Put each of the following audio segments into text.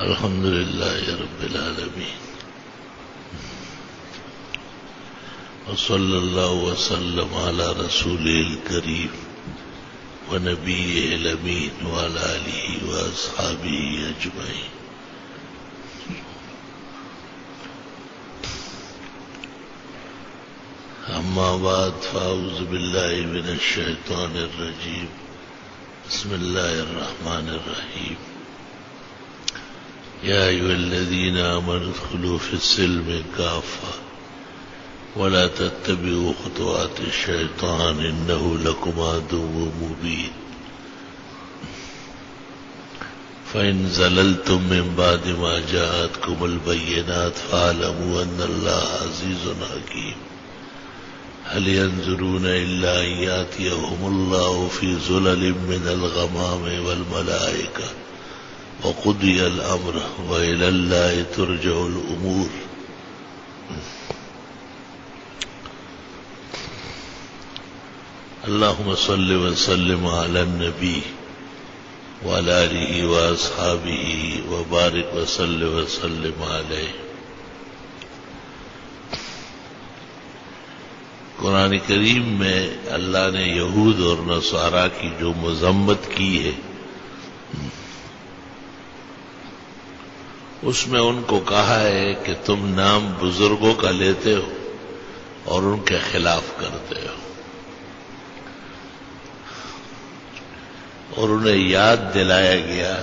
الحمد لله رب العالمين وصلى الله وسلم على رسوله الكريم ونبيه الأمين وعلى آله وأصحابه أجمعين. أما بعد فأعوذ بالله من الشيطان الرجيم. بسم الله الرحمن الرحيم. يا أيها الذين آمنوا ادخلوا في السلم كافة ولا تتبعوا خطوات الشيطان إنه لكم عدو مبين. فإن زللتم من بعد ما جاءتكم البينات فاعلموا أن الله عزيز حكيم. هل ينظرون إلا أن يأتيهم الله في ظلل من الغمام والملائكة وقضي الأمر وإلى الله ترجع الأمور. اللهم صل وسلم على النبي وعلى آله وأصحابه وبارك وسلم عليه. قرآن کریم میں اللہ نے یہود اور نصارا کی جو مذمت کی ہے اس میں ان کو کہا ہے کہ تم نام بزرگوں کا لیتے ہو اور ان کے خلاف کرتے ہو، اور انہیں یاد دلایا گیا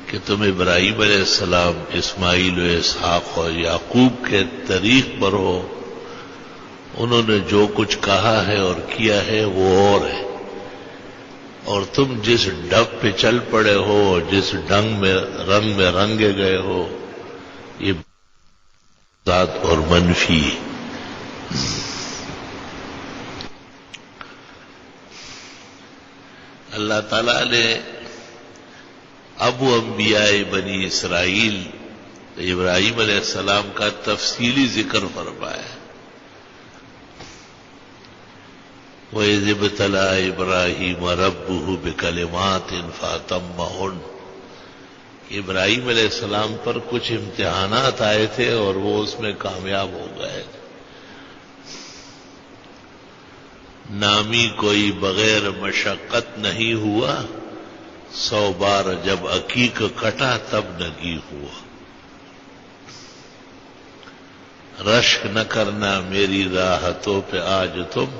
کہ تم ابراہیم علیہ السلام، اسماعیل و اسحاق اور یعقوب کے طریق پر ہو. انہوں نے جو کچھ کہا ہے اور کیا ہے وہ اور ہے، اور تم جس ڈب پہ چل پڑے ہو اور جس رنگ میں رنگے گئے ہو یہ ذات اور منفی. اللہ تعالی نے ابو انبیاء بنی اسرائیل ابراہیم علیہ السلام کا تفصیلی ذکر فرمایا. وَإِذِ ابْتَلَىٰ إِبْرَاهِيمَ رَبُّهُ بِكَلِمَاتٍ فَأَتَمَّهُنَّ. ابراہیم علیہ السلام پر کچھ امتحانات آئے تھے اور وہ اس میں کامیاب ہو گئے. نامی کوئی بغیر مشقت نہیں ہوا، 100 بار جب عقیق کٹا تب نگی ہوا. رشک نہ کرنا میری راحتوں پہ آج تم،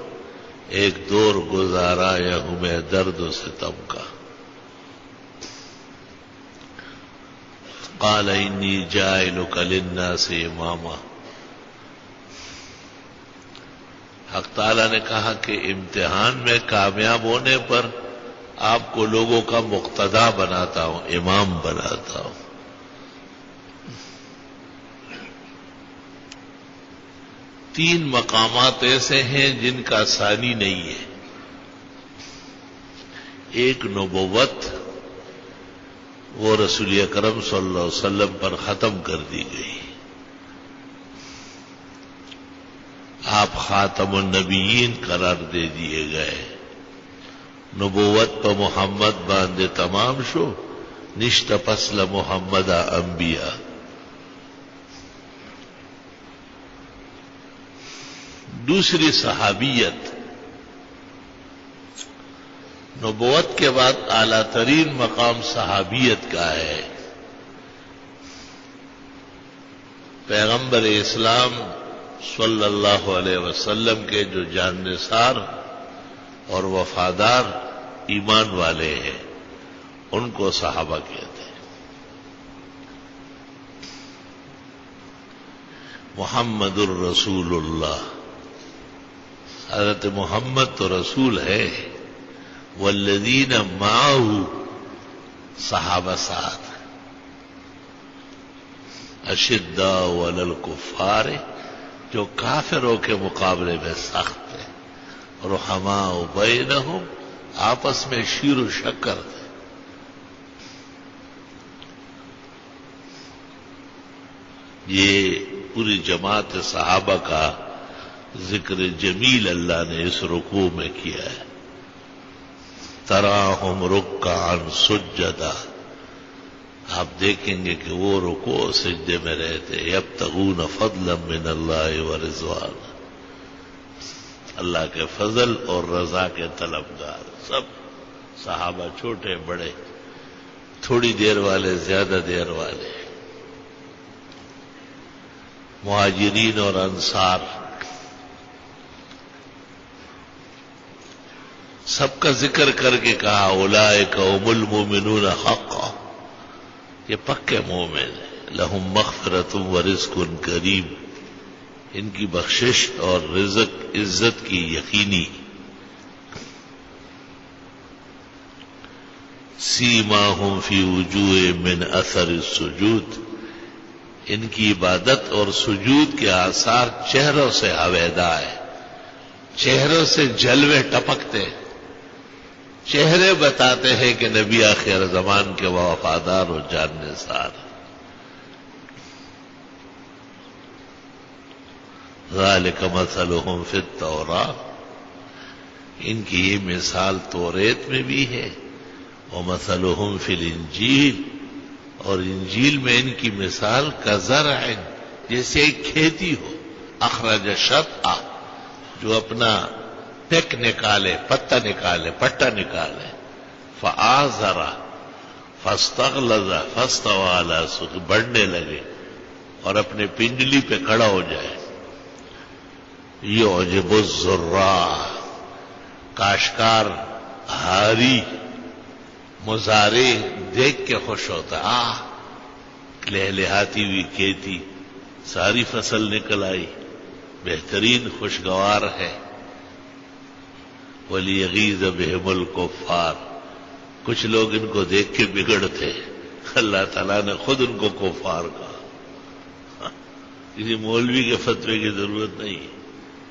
ایک دور گزارا یا ہمیں درد و ستم کا. قال انی جاعلک للناس اماما. حق تعالیٰ نے کہا کہ امتحان میں کامیاب ہونے پر آپ کو لوگوں کا مقتدا بناتا ہوں، امام بناتا ہوں. تین مقامات ایسے ہیں جن کا ثانی نہیں ہے. ایک نبوت، وہ رسول اکرم صلی اللہ علیہ وسلم پر ختم کر دی گئی. آپ خاتم النبیین قرار دے دیے گئے. نبوت پہ محمد باندے تمام شو، نشت پسل محمد انبیاء. دوسری صحابیت. نبوت کے بعد اعلیٰ ترین مقام صحابیت کا ہے. پیغمبر اسلام صلی اللہ علیہ وسلم کے جو جاننثار اور وفادار ایمان والے ہیں ان کو صحابہ کہتے ہیں. محمد الرسول اللہ، حضرت محمد تو رسول ہے. والذین معہ، صحابہ ساتھ. اشداء علی الکفار، جو کافروں کے مقابلے میں سخت ہے. رحماء بینہم، آپس میں شیر و شکر تھے. یہ پوری جماعت صحابہ کا ذکر جمیل اللہ نے اس رکوع میں کیا ہے. تراہم رکعا سجدا، آپ دیکھیں گے کہ وہ رکوع و سجدے میں رہتے یبتغون فضلا من اللہ ورضوان، اللہ کے فضل اور رضا کے طلبگار، سب صحابہ چھوٹے بڑے، تھوڑی دیر والے زیادہ دیر والے، مہاجرین اور انصار، سب کا ذکر کر کے کہا اولئک هم المؤمنون حقا، یہ پکے مومن ہیں، لہم مغفرۃ ورزق کریم، ان کی بخشش اور رزق عزت کی یقینی۔ سیماہم فی وجوہ من اثر السجود، ان کی عبادت اور سجود کے آثار چہروں سے ہویدا ہے، چہروں سے جلوے ٹپکتے، چہرے بتاتے ہیں کہ نبی آخر زمان کے وفادار اور جاننثار۔ ذالک مثلہم فی التوراۃ، ان کی یہ مثال توریت میں بھی ہے، ومثلہم فی الانجیل، اور انجیل میں ان کی مثال کزرع، جیسے ایک کھیتی ہو، اخرج شطأ، جو اپنا ٹیک نکالے، پتا نکالے، پٹا نکالے، فآزر فاستغلظ فاستوى علی سوقه، بڑھنے لگے اور اپنے پنڈلی پہ کھڑا ہو جائے۔ یعجب الزراع، کاشتکار ہاری مزارع دیکھ کے خوش ہوتا، لہلہاتی ہوئی کھیتی، ساری فصل نکل آئی، بہترین خوشگوار ہے۔ وَلِيَغِيظَ بِهِمُ الْكُفَّارِ، کچھ لوگ ان کو دیکھ کے بگڑتے، اللہ تعالیٰ نے خود ان کو کفار کہا، کسی مولوی کے فتوے کی ضرورت نہیں،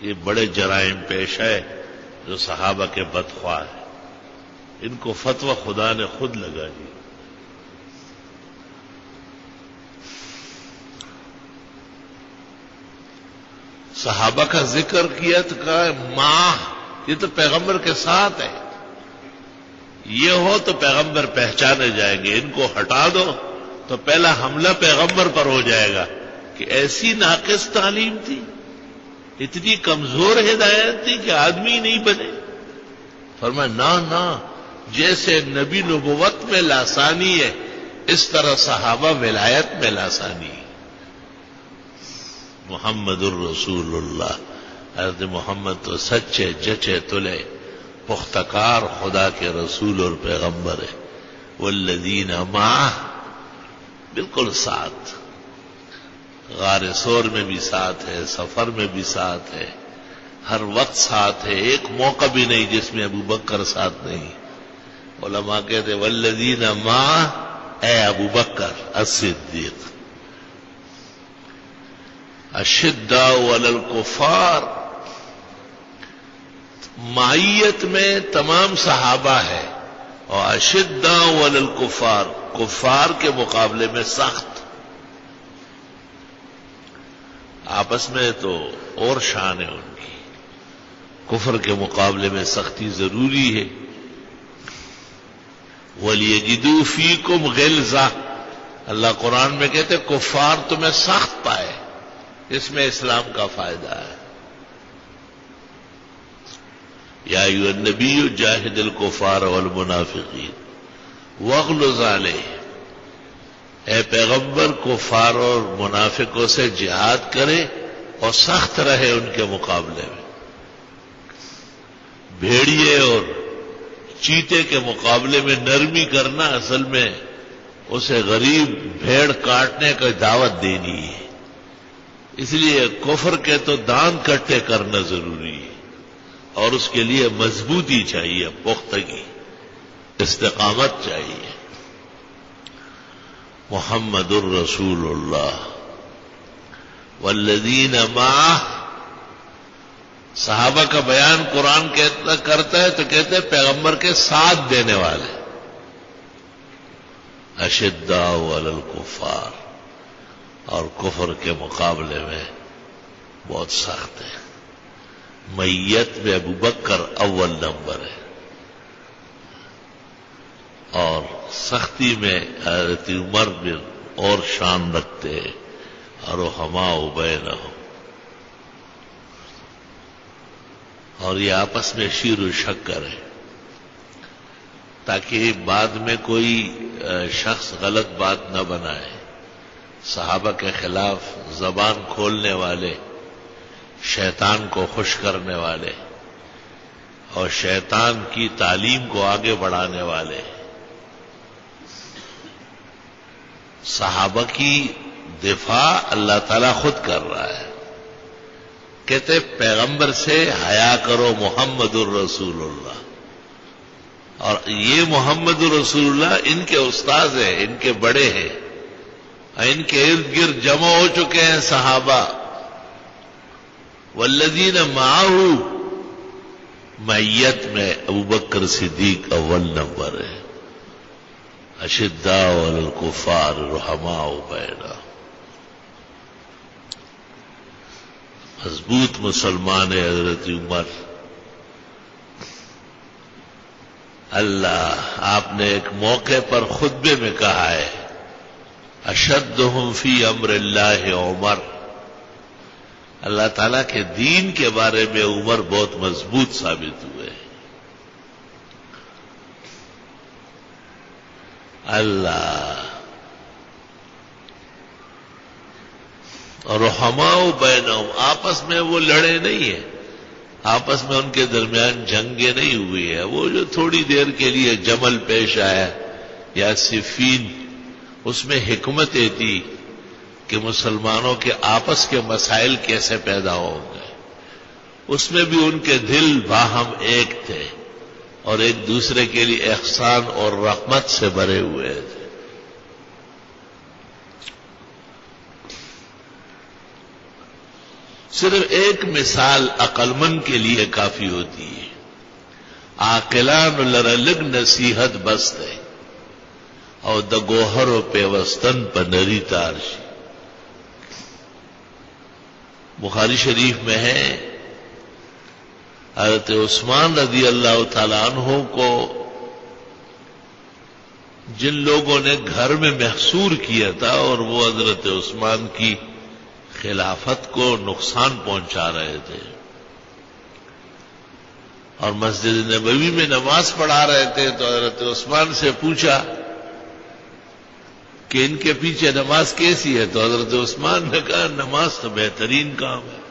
یہ بڑے جرائم پیش ہے جو صحابہ کے بدخواہ ہیں، ان کو فتویٰ خدا نے خود لگا دی۔ صحابہ کا ذکر کیا تو کہا ماں، یہ تو پیغمبر کے ساتھ ہے، یہ ہو تو پیغمبر پہچانے جائیں گے، ان کو ہٹا دو تو پہلا حملہ پیغمبر پر ہو جائے گا کہ ایسی ناقص تعلیم تھی، اتنی کمزور ہدایت تھی کہ آدمی نہیں بنے۔ فرمایا نہ، جیسے نبی نبوت میں لاسانی ہے اس طرح صحابہ ولایت میں لاسانی ہے۔ محمد الرسول اللہ، حضرت محمد تو سچے جچے تلے پختہ کار خدا کے رسول اور پیغمبر ہے۔ والذین معہ، بالکل ساتھ، غار ثور میں بھی ساتھ ہے، سفر میں بھی ساتھ ہے، ہر وقت ساتھ ہے، ایک موقع بھی نہیں جس میں ابو بکر ساتھ نہیں۔ علماء کہتے والذین معہ اے ابو بکر الصدیق۔ اشداء علی الکفار، معیت میں تمام صحابہ ہے، اور اشداء علی الکفار، کفار کے مقابلے میں سخت، آپس میں تو اور شان ہے ان کی، کفر کے مقابلے میں سختی ضروری ہے۔ وَلْيَجِدُوا فِيكُمْ غِلْظَةً، اللہ قرآن میں کہتے کفار تمہیں سخت پائے، اس میں اسلام کا فائدہ ہے۔ یا ایھا النبی جاہد الکفار والمنافقین واغلظ علیہم، اے پیغمبر کفار اور منافقوں سے جہاد کرے اور سخت رہے ان کے مقابلے میں۔ بھیڑیے اور چیتے کے مقابلے میں نرمی کرنا اصل میں اسے غریب بھیڑ کاٹنے کا دعوت دینی ہے، اس لیے کفر کے تو دان کٹے کرنا ضروری ہے، اور اس کے لیے مضبوطی چاہیے، پختگی، استقامت چاہیے۔ محمد الرسول اللہ والذین معہ، صحابہ کا بیان قرآن کرتا ہے تو کہتے ہیں پیغمبر کے ساتھ دینے والے۔ اشداء علی الکفار، اور کفر کے مقابلے میں بہت سخت ہے۔ میت میں ابو بکر اول نمبر ہے، اور سختی میں حضرت عمر بن اور شان رکھتے ہیں اور رحماء بینہم، اور یہ آپس میں شیر و شکر ہے تاکہ بعد میں کوئی شخص غلط بات نہ بنائے. صحابہ کے خلاف زبان کھولنے والے، شیطان کو خوش کرنے والے اور شیطان کی تعلیم کو آگے بڑھانے والے، صحابہ کی دفاع اللہ تعالیٰ خود کر رہا ہے. کہتے پیغمبر سے حیا کرو محمد الرسول اللہ، اور یہ محمد الرسول اللہ ان کے استاذ ہیں، ان کے بڑے ہیں، ان کے ارد گرد جمع ہو چکے ہیں صحابہ. والذین معہ، معیت میں ابوبکر صدیق اول نمبر ہے. اشداء علی الکفار رحماء بینہم، مضبوط مسلمان ہے حضرت عمر. اللہ آپ نے ایک موقع پر خطبے میں کہا ہے اشدہم فی امر اللہ عمر. اللہ تعالیٰ کے دین کے بارے میں عمر بہت مضبوط ثابت ہوئے. اللہ اور رحماء بینہم، آپس میں وہ لڑے نہیں ہیں، آپس میں ان کے درمیان جنگیں نہیں ہوئی ہیں. وہ جو تھوڑی دیر کے لیے جمل پیش آیا یا صفین، اس میں حکمتیں تھی کہ مسلمانوں کے آپس کے مسائل کیسے پیدا ہوں گے. اس میں بھی ان کے دل باہم ایک تھے اور ایک دوسرے کے لیے احسان اور رحمت سے بھرے ہوئے تھے. صرف ایک مثال عقل مند کے لیے کافی ہوتی ہے. عاقلان لرلگ نصیحت بست ہے اور د گوہر و پیوستن پنری تارشی. بخاری شریف میں ہے حضرت عثمان رضی اللہ تعالیٰ عنہ کو جن لوگوں نے گھر میں محصور کیا تھا اور وہ حضرت عثمان کی خلافت کو نقصان پہنچا رہے تھے اور مسجد نبوی میں نماز پڑھا رہے تھے، تو حضرت عثمان سے پوچھا کہ ان کے پیچھے نماز کیسی ہے؟ تو حضرت عثمان نے کہا نماز تو بہترین کام ہے،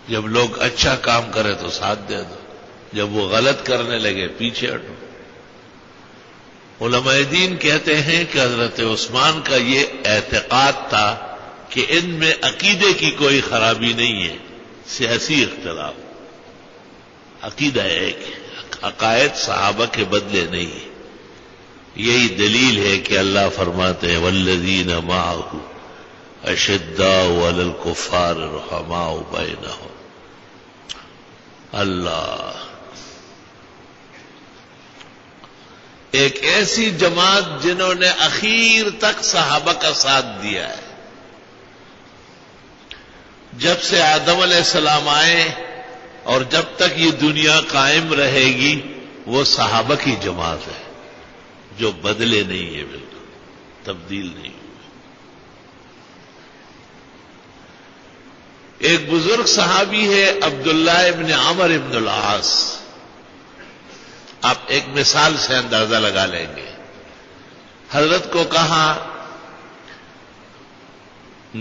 جب لوگ اچھا کام کرے تو ساتھ دے دو، جب وہ غلط کرنے لگے پیچھے ہٹو. علماء دین کہتے ہیں کہ حضرت عثمان کا یہ اعتقاد تھا کہ ان میں عقیدے کی کوئی خرابی نہیں ہے، سیاسی اختلاف. عقیدہ ایک ہے، عقائد صحابہ کے بدلے نہیں ہے. یہی دلیل ہے کہ اللہ فرماتے ہیں والذین معہ اشداء علی الکفار رحماء بینہم. اللہ ایک ایسی جماعت جنہوں نے اخیر تک صحابہ کا ساتھ دیا ہے. جب سے آدم علیہ السلام آئے اور جب تک یہ دنیا قائم رہے گی وہ صحابہ کی جماعت ہے جو بدلے نہیں ہے، بالکل تبدیل نہیں ہوئے. ایک بزرگ صحابی ہے عبداللہ ابن عمر ابن العاص. آپ ایک مثال سے اندازہ لگا لیں گے. حضرت کو کہا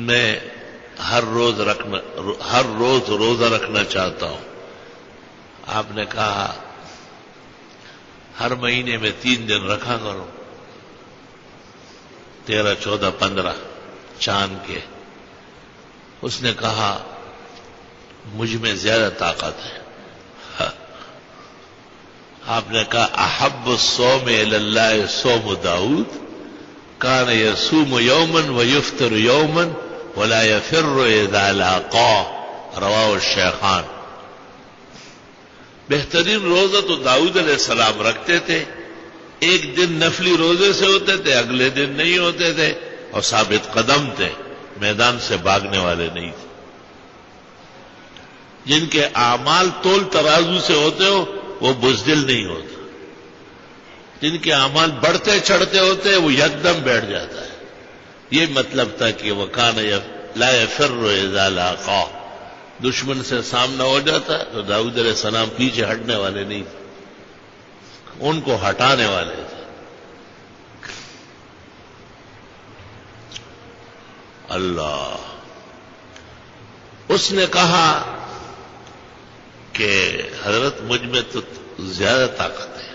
میں ہر روز روزہ رکھنا چاہتا ہوں. آپ نے کہا ہر مہینے میں 3 دن رکھا کرو، 13، 14، 15 چاند کے. اس نے کہا مجھ میں زیادہ طاقت ہے. آپ نے کہا احب الصوم الی اللہ صوم داؤد کان یصوم یوما ویفطر یوما ولا یفر اذا لاقاه رواہ الشیخان. بہترین روزہ تو داؤد علیہ السلام رکھتے تھے. ایک دن نفلی روزے سے ہوتے تھے، اگلے دن نہیں ہوتے تھے، اور ثابت قدم تھے، میدان سے بھاگنے والے نہیں تھے. جن کے اعمال تول ترازو سے ہوتے ہو وہ بزدل نہیں ہوتا. جن کے اعمال بڑھتے چڑھتے ہوتے وہ یکدم بیٹھ جاتا ہے. یہ مطلب تھا کہ وَكَانَ لَا يَفِرُّ إِذَا لَاقَاهُ. دشمن سے سامنا ہو جاتا تو داؤد علیہ السلام پیچھے ہٹنے والے نہیں تھے, ان کو ہٹانے والے تھے. اللہ. اس نے کہا کہ حضرت مجھ میں تو زیادہ طاقت ہے.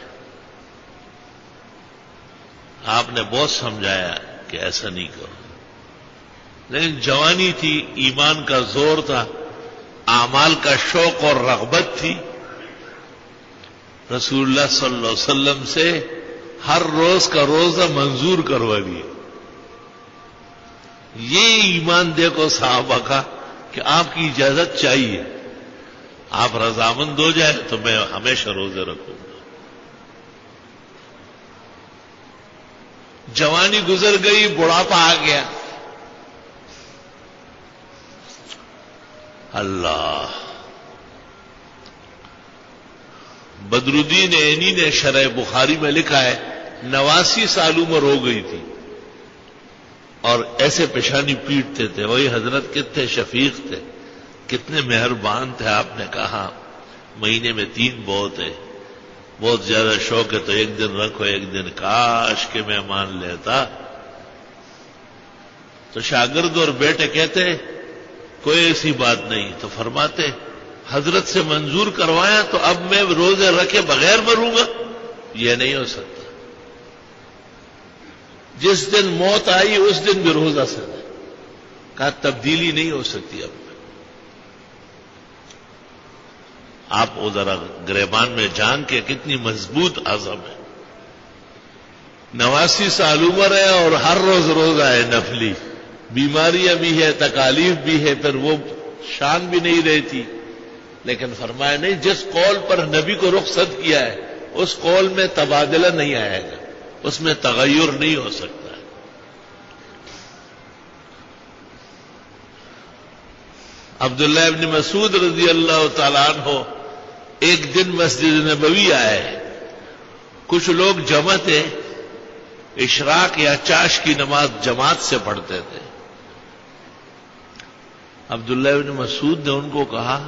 آپ نے بہت سمجھایا کہ ایسا نہیں کرو, لیکن جوانی تھی, ایمان کا زور تھا, اعمال کا شوق اور رغبت تھی. رسول اللہ صلی اللہ علیہ وسلم سے ہر روز کا روزہ منظور کروا لیے. یہ ایمان دیکھو صحابہ کا کہ آپ کی اجازت چاہیے, آپ رضامند ہو جائے تو میں ہمیشہ روزے رکھوں گا. جوانی گزر گئی, بڑھاپا آ گیا. اللہ. بدر الدین عینی نے شرح بخاری میں لکھا ہے 89 سال عمر ہو گئی تھی اور ایسے پیشانی پیٹتے تھے. وہی حضرت کتنے شفیق تھے, کتنے مہربان تھے. آپ نے کہا مہینے میں 3 بہت ہے, بہت زیادہ شوق ہے تو ایک دن رکھو, ایک دن کاش کہ میں مان لیتا. تو شاگرد اور بیٹے کہتے کوئی ایسی بات نہیں, تو فرماتے حضرت سے منظور کروایا تو اب میں روزے رکھے بغیر مروں گا, یہ نہیں ہو سکتا. جس دن موت آئی اس دن بھی روزہ سے کہا تبدیلی نہیں ہو سکتی. اب آپ وہ ذرا گریبان میں جان کے کتنی مضبوط عزم ہے. 89 سال عمر ہے اور ہر روز روزہ ہے نفلی. بیماریاں بھی ہے, تکالیف بھی ہے, پھر وہ شان بھی نہیں رہتی. لیکن فرمایا نہیں, جس قول پر نبی کو رخصت کیا ہے اس قول میں تبادلہ نہیں آئے گا, اس میں تغیر نہیں ہو سکتا. عبداللہ ابن مسعود رضی اللہ تعالیٰ عنہ ایک دن مسجد نبوی آئے. کچھ لوگ جمع تھے, اشراق یا چاش کی نماز جماعت سے پڑھتے تھے. عبداللہ ابن مسعود نے ان کو کہا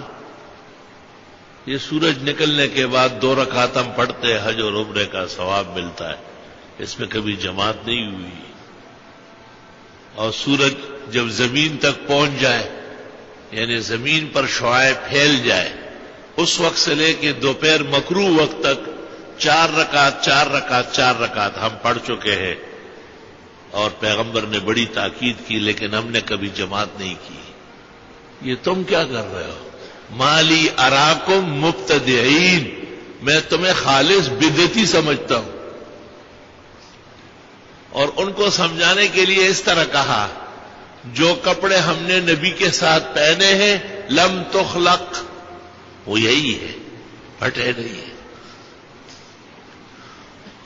یہ سورج نکلنے کے بعد 2 رکعت ہم پڑھتے, حج اور عمرے کا ثواب ملتا ہے, اس میں کبھی جماعت نہیں ہوئی. اور سورج جب زمین تک پہنچ جائے, یعنی زمین پر شعاع پھیل جائے, اس وقت سے لے کے دوپہر مکروہ وقت تک 4 رکعت ہم پڑھ چکے ہیں. اور پیغمبر نے بڑی تاکید کی, لیکن ہم نے کبھی جماعت نہیں کی. یہ تم کیا کر رہے ہو؟ مالی اراکم مبتدعین, میں تمہیں خالص بدعتی سمجھتا ہوں. اور ان کو سمجھانے کے لیے اس طرح کہا, جو کپڑے ہم نے نبی کے ساتھ پہنے ہیں لم تخلق, وہ یہی ہے, پھٹے نہیں ہے.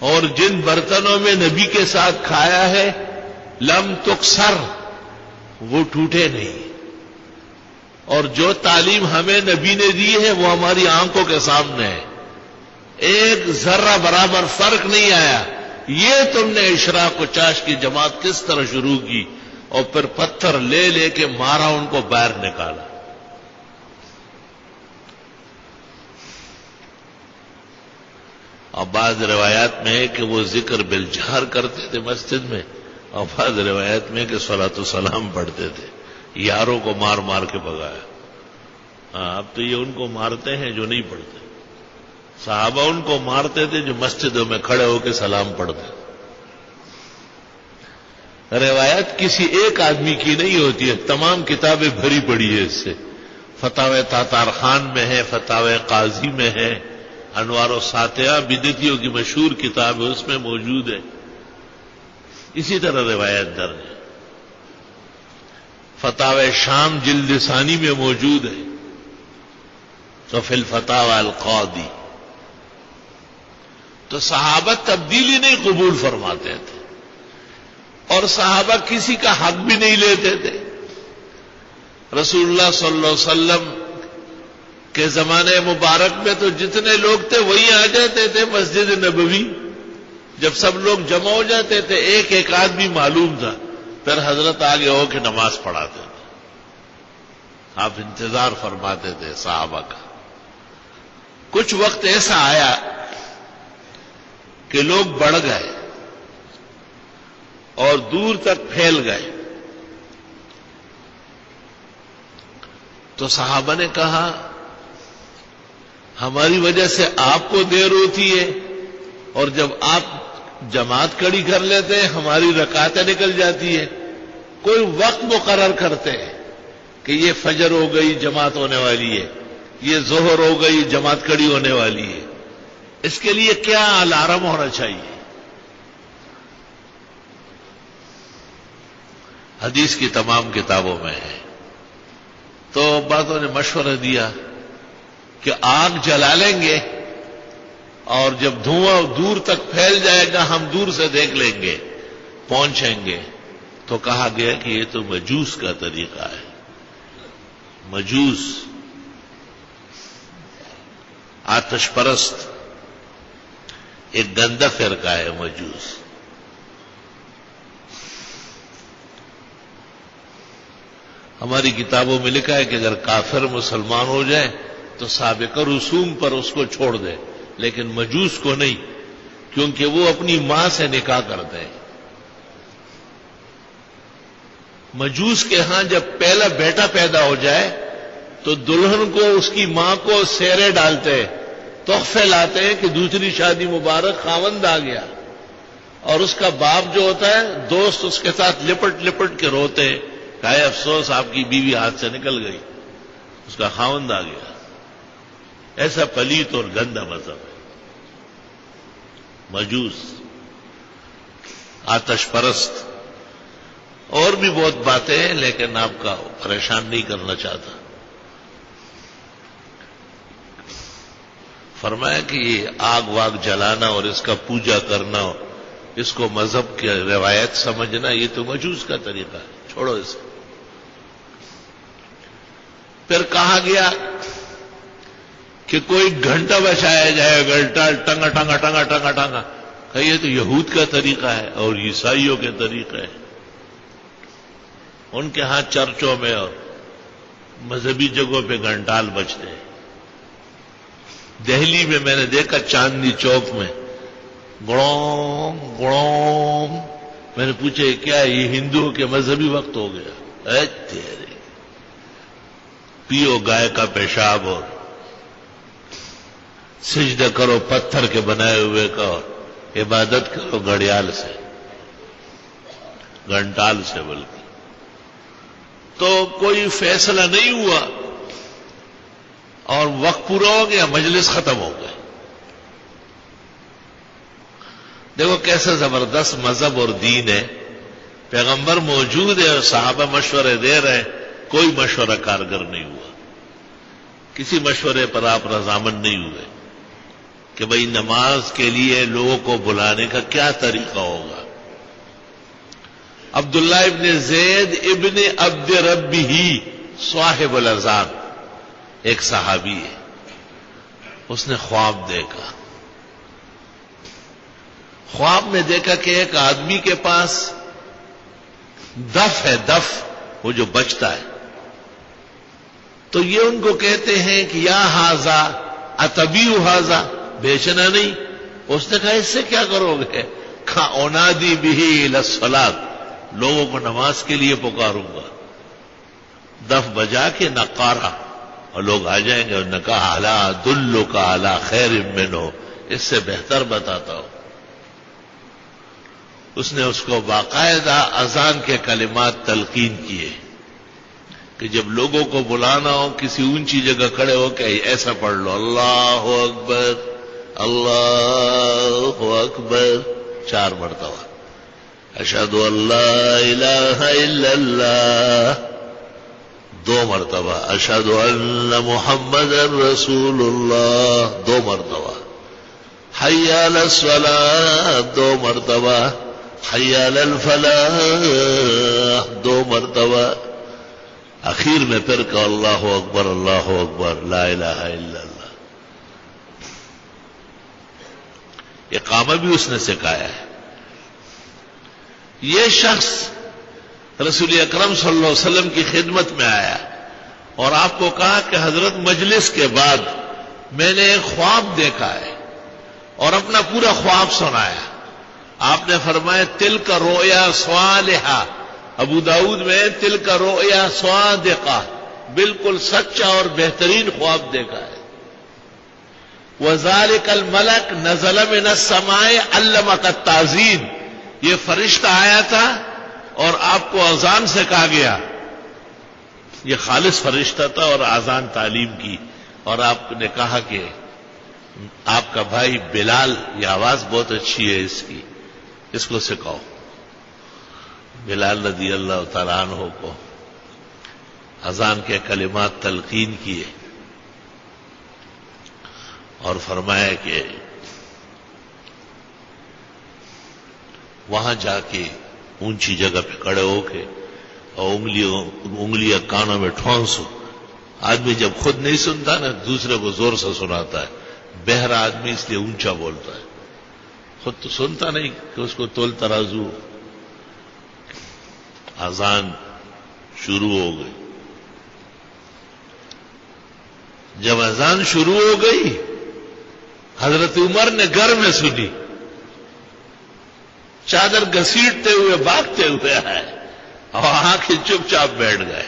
اور جن برتنوں میں نبی کے ساتھ کھایا ہے لم تکسر, وہ ٹوٹے نہیں. اور جو تعلیم ہمیں نبی نے دی ہے وہ ہماری آنکھوں کے سامنے ہے, ایک ذرہ برابر فرق نہیں آیا. یہ تم نے اشراق و چاش کی جماعت کس طرح شروع کی اور پھر پتھر لے لے کے مارا, ان کو باہر نکالا. اور بعض روایات میں ہے کہ وہ ذکر بالجہر کرتے تھے مسجد میں, اور بعض روایات میں کہ صلاۃ السلام پڑھتے تھے. یاروں کو مار مار کے بھگایا. اب تو یہ ان کو مارتے ہیں جو نہیں پڑھتے. صحابہ ان کو مارتے تھے جو مسجدوں میں کھڑے ہو کے سلام پڑھتے. روایت کسی ایک آدمی کی نہیں ہوتی ہے, تمام کتابیں بھری پڑی ہے اس سے. فتاوی تاتار خان میں ہے, فتاوی قاضی میں ہے, انوار و ساتیہ بدعتیوں کی مشہور کتاب ہے اس میں موجود ہے. اسی طرح روایت درج ہے. فتاوی شام جلد ثانی میں موجود ہے. تو فی الفتاوی القاضی. تو صحابہ تبدیلی نہیں قبول فرماتے تھے, اور صحابہ کسی کا حق بھی نہیں لیتے تھے. رسول اللہ صلی اللہ علیہ وسلم کے زمانے مبارک میں تو جتنے لوگ تھے وہی آ جاتے تھے مسجد نبوی. جب سب لوگ جمع ہو جاتے تھے ایک ایک آدمی معلوم تھا، پھر حضرت آگے ہو کے نماز پڑھاتے تھے. آپ انتظار فرماتے تھے صحابہ کا. کچھ وقت ایسا آیا کہ لوگ بڑھ گئے اور دور تک پھیل گئے. تو صحابہ نے کہا ہماری وجہ سے آپ کو دیر ہوتی ہے، اور جب آپ جماعت کھڑی کر لیتے ہیں ہماری رکعتیں نکل جاتی ہے. کوئی وقت مقرر کرتے ہیں کہ یہ فجر ہو گئی جماعت ہونے والی ہے، یہ ظہر ہو گئی جماعت کھڑی ہونے والی ہے. اس کے لیے کیا الارم ہونا چاہیے؟ حدیث کی تمام کتابوں میں ہے. تو بعضوں نے مشورہ دیا کہ آگ جلا لیں گے اور جب دھواں دور تک پھیل جائے گا ہم دور سے دیکھ لیں گے، پہنچیں گے. تو کہا گیا کہ یہ تو مجوس کا طریقہ ہے. مجوس، آتش پرست، ایک گندا فرقہ ہے مجوس. ہماری کتابوں میں لکھا ہے کہ اگر کافر مسلمان ہو جائے تو سابقہ رسوم پر اس کو چھوڑ دے، لیکن مجوس کو نہیں، کیونکہ وہ اپنی ماں سے نکاح کرتے ہیں. مجوس کے ہاں جب پہلا بیٹا پیدا ہو جائے تو دلہن کو اس کی ماں کو سیرے ڈالتے ہیں، تحفے لاتے ہیں کہ دوسری شادی مبارک خاوند آ گیا. اور اس کا باپ جو ہوتا ہے دوست اس کے ساتھ لپٹ لپٹ کے روتے ہیں کہ اے افسوس آپ کی بیوی ہاتھ سے نکل گئی، اس کا خاوند آ گیا. ایسا پلیت اور گندا مذہب ہے مجوس، آتش پرست. اور بھی بہت باتیں ہیں لیکن آپ کا پریشان نہیں کرنا چاہتا. فرمایا کہ یہ آگ واگ جلانا اور اس کا پوجا کرنا، اس کو مذہب کی روایت سمجھنا، یہ تو مجوس کا طریقہ ہے، چھوڑو اسے. پھر کہا گیا کہ کوئی گھنٹہ بچایا جائے، گھنٹہ ٹنگا ٹنگا ٹنگا ٹنگا ٹنگا. کہ یہ تو یہود کا طریقہ ہے اور عیسائیوں کے طریقہ ہے. ان کے ہاں چرچوں میں اور مذہبی جگہوں پہ گھنٹال بجتے ہیں. دہلی میں میں نے دیکھا چاندنی چوک میں گڑوں گڑوں. میں نے پوچھا کیا یہ ہندوؤں کے مذہبی وقت ہو گیا؟ اے تیرے، پیو گائے کا پیشاب اور سجدہ کرو پتھر کے بنائے ہوئے کا اور عبادت کرو گھڑیال سے، گھنٹال سے. بلکہ تو کوئی فیصلہ نہیں ہوا اور وقت پورا ہو گیا، مجلس ختم ہو گئے. دیکھو کیسے زبردست مذہب اور دین ہے. پیغمبر موجود ہے اور صحابہ مشورے دے رہے ہیں، کوئی مشورہ کارگر نہیں ہوا. کسی مشورے پر آپ رضامند نہیں ہوئے کہ بھئی نماز کے لیے لوگوں کو بلانے کا کیا طریقہ ہوگا. عبداللہ ابن زید ابن عبد ربہ صاحب الاذان ایک صحابی ہے. اس نے خواب دیکھا. خواب میں دیکھا کہ ایک آدمی کے پاس دف ہے، دف وہ جو بجتا ہے. تو یہ ان کو کہتے ہیں کہ یا ہاذا اتبیع ہاذا، بیچنا نہیں. اس نے کہا اس سے کیا کرو گے؟ کہا انادی بہ الی الصلاۃ، لوگوں کو نماز کے لیے پکاروں گا. دف بجا کے نقارہ اور لوگ آ جائیں گے. اور نے کہا الا ادلک علی خیر منہ، اس سے بہتر بتاتا ہوں. اس نے اس کو باقاعدہ اذان کے کلمات تلقین کیے کہ جب لوگوں کو بلانا ہو کسی اونچی جگہ کھڑے ہو کے ایسا پڑھ لو، اللہ اکبر اللہ اکبر 4 مرتبہ، اشہد ان لا الہ الا اللہ 2 مرتبہ، اشہد ان محمد رسول اللہ 2 مرتبہ، حی علی الصلاۃ 2 مرتبہ، حی علی الفلاح 2 مرتبہ. اخیر میں پھر کہ اللہ اکبر لا الہ الا اللہ. اقامہ بھی اس نے سکھایا ہے. یہ شخص رسول اکرم صلی اللہ علیہ وسلم کی خدمت میں آیا اور آپ کو کہا کہ حضرت مجلس کے بعد میں نے ایک خواب دیکھا ہے اور اپنا پورا خواب سنایا. آپ نے فرمایا تلک رؤیا صالحہ، ابو داؤد میں تلک رؤیا صادقہ، بالکل سچا اور بہترین خواب دیکھا ہے. وذالک الملک نزل من السماء علمک التعظیم، یہ فرشتہ آیا تھا اور آپ کو اذان سے کہا گیا. یہ خالص فرشتہ تھا اور اذان تعلیم کی، اور آپ نے کہا کہ آپ کا بھائی بلال، یہ آواز بہت اچھی ہے اس کی، اس کو سکھاؤ. بلال رضی اللہ تعالیٰ عنہ کو اذان کے کلمات تلقین کیے اور فرمایا کہ وہاں جا کے اونچی جگہ پہ کھڑے ہو کے اور انگلیاں کانوں میں ٹھونسو. آدمی جب خود نہیں سنتا نا دوسرے کو زور سے سناتا ہے. بہرا آدمی اس لیے اونچا بولتا ہے، خود تو سنتا نہیں کہ اس کو تول ترازو. اذان شروع ہو گئی. جب اذان شروع ہو گئی حضرت عمر نے گھر میں سنی، چادر گھسیٹتے ہوئے بھاگتے ہوئے آئے اور آ کے چپ چاپ بیٹھ گئے.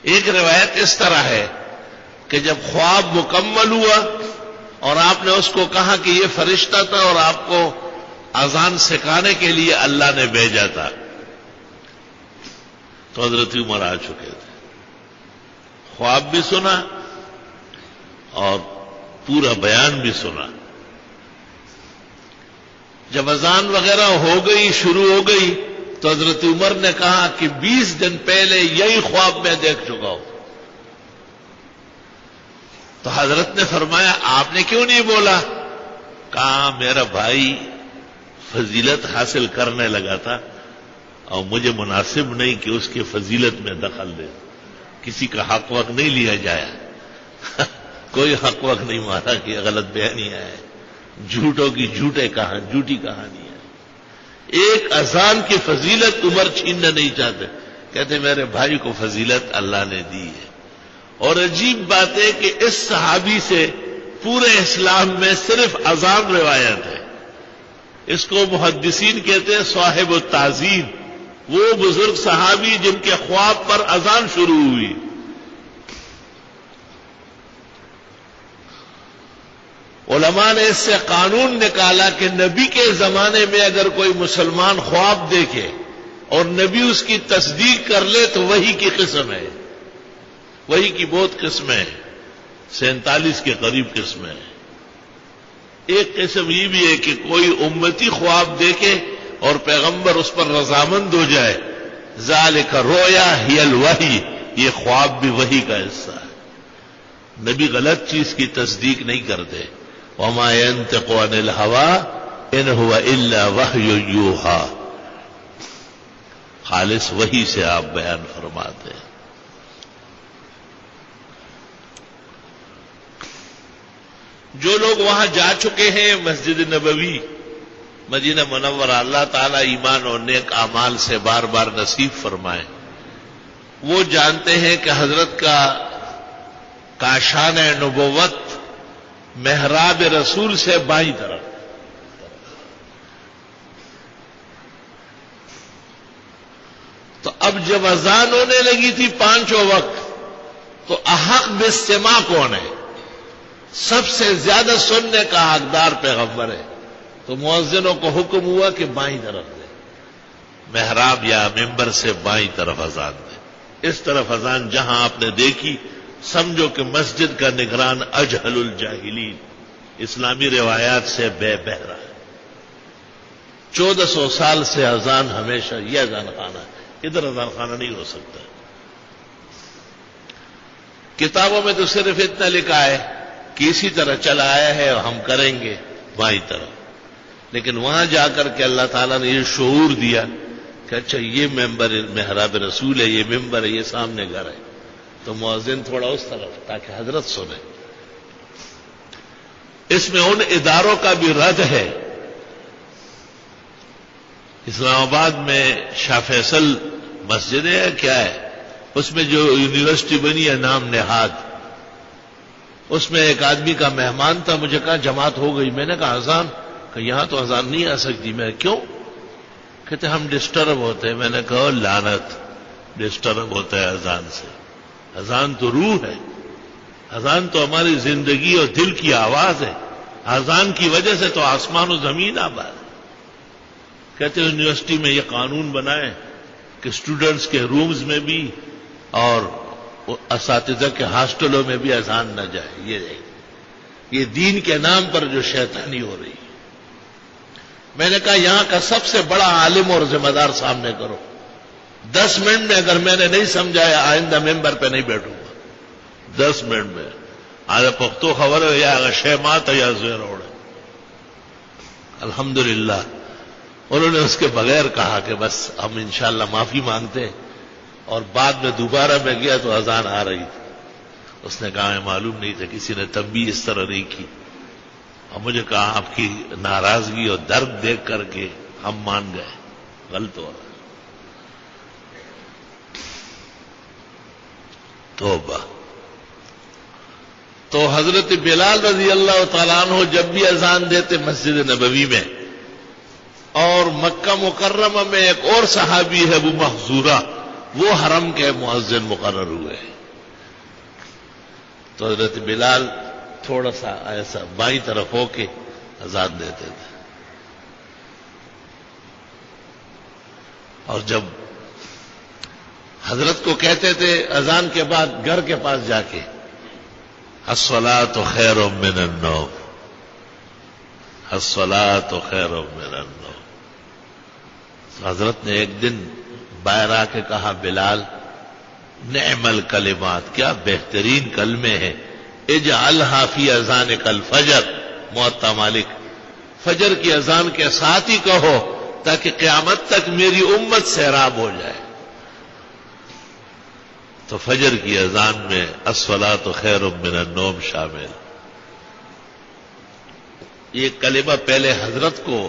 ایک روایت اس طرح ہے کہ جب خواب مکمل ہوا اور آپ نے اس کو کہا کہ یہ فرشتہ تھا اور آپ کو اذان سکھانے کے لیے اللہ نے بھیجا تھا، تو حضرت عمر آ چکے تھے. خواب بھی سنا اور پورا بیان بھی سنا. جب اذان وغیرہ ہو گئی، شروع ہو گئی، تو حضرت عمر نے کہا کہ 20 دن پہلے یہی خواب میں دیکھ چکا ہوں. تو حضرت نے فرمایا آپ نے کیوں نہیں بولا؟ کہا میرا بھائی فضیلت حاصل کرنے لگا تھا اور مجھے مناسب نہیں کہ اس کی فضیلت میں دخل دے. کسی کا حق وقت نہیں لیا جایا کوئی حق وقت نہیں مارا کہ غلط بیانیاں ہے، جھوٹوں کی جھوٹی کہانی ہے. ایک اذان کی فضیلت عمر چھیننا نہیں چاہتے، کہتے میرے بھائی کو فضیلت اللہ نے دی ہے. اور عجیب بات ہے کہ اس صحابی سے پورے اسلام میں صرف اذان روایت ہے. اس کو محدثین کہتے ہیں صاحب التعظیم، وہ بزرگ صحابی جن کے خواب پر اذان شروع ہوئی. علماء نے اس سے قانون نکالا کہ نبی کے زمانے میں اگر کوئی مسلمان خواب دیکھے اور نبی اس کی تصدیق کر لے تو وحی کی قسم ہے. وحی کی بہت قسمیں ہیں، 47 کے قریب قسمیں ہیں. ایک قسم یہ بھی ہے کہ کوئی امتی خواب دیکھے اور پیغمبر اس پر رضامند ہو جائے، ذالک رؤیا ہی الوحی، یہ خواب بھی وحی کا حصہ ہے. نبی غلط چیز کی تصدیق نہیں کرتے. وما ينطق عن الهوى ان هو الا وحی یوحى، خالص وحی سے آپ بیان فرماتے ہیں. جو لوگ وہاں جا چکے ہیں مسجد نبوی مدینہ منورہ، اللہ تعالیٰ ایمان اور نیک اعمال سے بار بار نصیب فرمائے، وہ جانتے ہیں کہ حضرت کا کاشان نبوت محراب رسول سے بائیں طرف. تو اب جب اذان ہونے لگی تھی 5 وقت، تو احق بالسماع کون ہے؟ سب سے زیادہ سننے کا حقدار پیغمبر ہے. تو مؤذنوں کو حکم ہوا کہ بائیں طرف دیں، محراب یا ممبر سے بائیں طرف اذان دیں. اس طرف اذان جہاں آپ نے دیکھی سمجھو کہ مسجد کا نگران اجہل الجاہلین، اسلامی روایات سے بے بہرا ہے. 1400 سال سے اذان ہمیشہ یہ اذان خانہ ہے، ادھر اذان خانہ نہیں ہو سکتا. کتابوں میں تو صرف اتنا لکھا ہے کہ اسی طرح چلا آیا ہے اور ہم کریں گے بائیں طرف. لیکن وہاں جا کر کے اللہ تعالیٰ نے یہ شعور دیا کہ اچھا یہ ممبر محراب رسول ہے، یہ ممبر ہے، یہ سامنے گھر ہے. تو مؤذن تھوڑا اس طرف تاکہ حضرت سنیں. اس میں ان اداروں کا بھی رد ہے. اسلام آباد میں شاہ فیصل مسجد ہے کیا ہے، اس میں جو یونیورسٹی بنی ہے نام نہاد، اس میں ایک آدمی کا مہمان تھا. مجھے کہا جماعت ہو گئی. میں نے کہا اذان، کہ یہاں تو اذان نہیں آ سکتی. میں کیوں؟ کہتے ہم ڈسٹرب ہوتے ہیں. میں نے کہا لعنت، ڈسٹرب ہوتا ہے اذان سے. اذان تو روح ہے، اذان تو ہماری زندگی اور دل کی آواز ہے. اذان کی وجہ سے تو آسمان و زمین آباد ہے. کہتے یونیورسٹی میں یہ قانون بنائے کہ اسٹوڈنٹس کے رومز میں بھی اور اساتذہ کے ہاسٹلوں میں بھی اذان نہ جائے. یہ دین کے نام پر جو شیطانی ہو رہی ہے. میں نے کہا یہاں کا سب سے بڑا عالم اور ذمہ دار سامنے کرو. 10 منٹ میں اگر میں نے نہیں سمجھایا آئندہ ممبر پہ نہیں بیٹھوں گا. 10 منٹ میں آج پختو خبر ہے یا شے مات یا زیر اوڑ. الحمدللہ انہوں نے اس کے بغیر کہا کہ بس ہم انشاءاللہ معافی مانگتے ہیں. اور بعد میں دوبارہ میں گیا تو اذان آ رہی تھی. اس نے کہا معلوم نہیں تھا، کسی نے تنبیہ اس طرح نہیں کی. اور مجھے کہا آپ کی ناراضگی اور درد دیکھ کر کے ہم مان گئے غلط ہو رہا. توبہ. تو حضرت بلال رضی اللہ تعالیٰ عنہ جب بھی اذان دیتے مسجد نبوی میں، اور مکہ مکرمہ میں ایک اور صحابی ہے ابو محذورہ، وہ حرم کے مؤذن مقرر ہوئے. تو حضرت بلال تھوڑا سا ایسا بائیں طرف ہو کے اذان دیتے تھے. اور جب حضرت کو کہتے تھے اذان کے بعد گھر کے پاس جا کے الصلاۃ خیر من النوم، الصلاۃ خیر من النوم. حضرت نے ایک دن باہر آ کے کہا بلال نعم الکلمات، کیا بہترین کلمے ہیں. اجعلھا فی اذانک الفجر. موطا مالک. فجر کی اذان کے ساتھ ہی کہو تاکہ قیامت تک میری امت سیراب ہو جائے. تو فجر کی اذان میں الصلاۃ خیر من النوم شامل. یہ کلمہ پہلے حضرت کو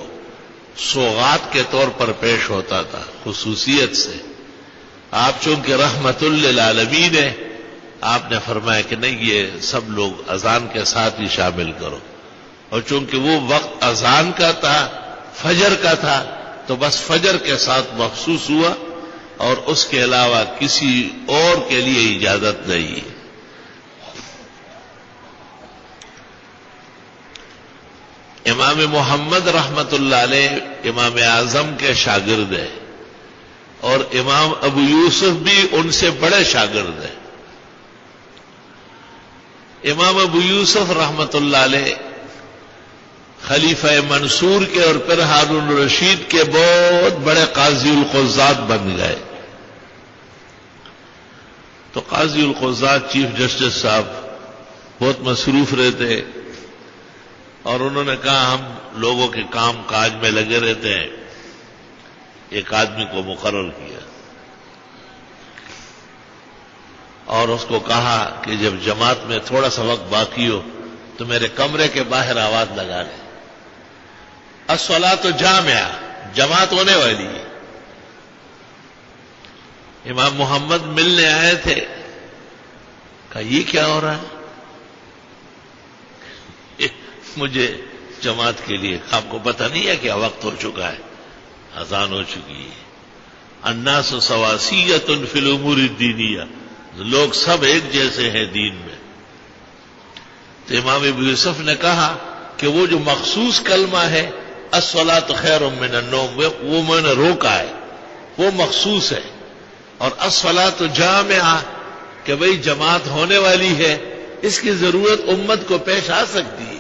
سوغات کے طور پر پیش ہوتا تھا خصوصیت سے. آپ چونکہ رحمت للعالمین ہیں، آپ نے فرمایا کہ نہیں یہ سب لوگ اذان کے ساتھ ہی شامل کرو. اور چونکہ وہ وقت اذان کا تھا، فجر کا تھا، تو بس فجر کے ساتھ مخصوص ہوا اور اس کے علاوہ کسی اور کے لیے اجازت نہیں. امام محمد رحمت اللہ علیہ امام اعظم کے شاگرد ہیں، اور امام ابو یوسف بھی ان سے بڑے شاگرد ہیں. امام ابو یوسف رحمت اللہ علیہ خلیفہ منصور کے اور پھر ہارون الرشید کے بہت بڑے قاضی القضات بن گئے. تو قاضی القضات چیف جسٹس صاحب بہت مصروف رہتے، اور انہوں نے کہا ہم لوگوں کے کام کاج میں لگے رہتے ہیں. ایک آدمی کو مقرر کیا اور اس کو کہا کہ جب جماعت میں تھوڑا سا وقت باقی ہو تو میرے کمرے کے باہر آواز لگا لیں الصلاۃ جامعہ، جماعت ہونے والی ہے. امام محمد ملنے آئے تھے، کہا یہ کیا ہو رہا ہے؟ مجھے جماعت کے لیے آپ کو پتہ نہیں ہے کیا وقت ہو چکا ہے، اذان ہو چکی ہے. الناس سواسیۃ فی الامور الدینیہ، لوگ سب ایک جیسے ہیں دین میں. تو امام ابو یوسف نے کہا کہ وہ جو مخصوص کلمہ ہے الصلاۃ خیر من النوم، وہ میں نے روکا ہے، وہ مخصوص ہے. اور الصلاۃ جامعہ کہ بھئی جماعت ہونے والی ہے، اس کی ضرورت امت کو پیش آ سکتی ہے.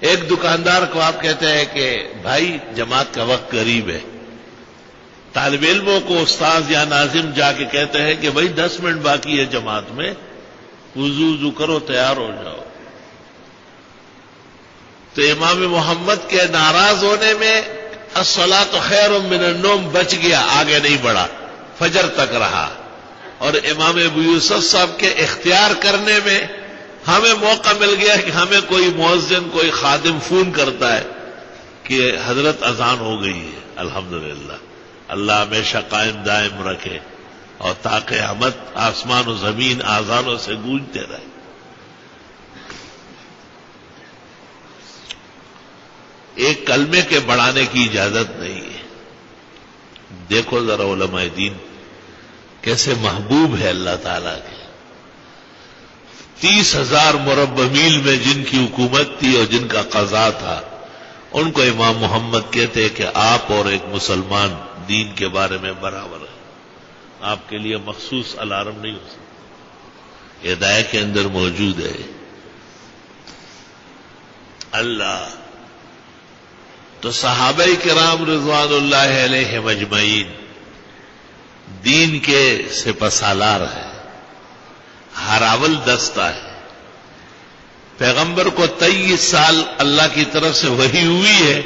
ایک دکاندار کو آپ کہتے ہیں کہ بھائی جماعت کا وقت قریب ہے، طالب علموں کو استاذ یا ناظم جا کے کہتے ہیں کہ بھئی 10 منٹ باقی ہے جماعت میں، وضو کرو تیار ہو جاؤ. تو امام محمد کے ناراض ہونے میں الصلاۃ خیر من النوم بچ گیا، آگے نہیں بڑھا، فجر تک رہا. اور امام ابو یوسف صاحب کے اختیار کرنے میں ہمیں موقع مل گیا کہ ہمیں کوئی مؤذن کوئی خادم فون کرتا ہے کہ حضرت اذان ہو گئی ہے. الحمدللہ اللہ ہمیشہ قائم دائم رکھے اور تا قیامت آسمان و زمین آذانوں سے گونجتے رہے. ایک کلمے کے بڑھانے کی اجازت نہیں ہے. دیکھو ذرا علماء دین کیسے محبوب ہے اللہ تعالیٰ کے. 30,000 مربع میل میں جن کی حکومت تھی اور جن کا قضا تھا ان کو امام محمد کہتے کہ آپ اور ایک مسلمان دین کے بارے میں برابر ہے. آپ کے لیے مخصوص الارم نہیں ہو سکتا. ہدایت کے اندر موجود ہے. اللہ تو صحابہ کرام رضوان اللہ علیہ مجمعین دین کے سپہ سالار ہے، ہراول دستہ ہے. پیغمبر کو 23 سال اللہ کی طرف سے وحی ہوئی ہے.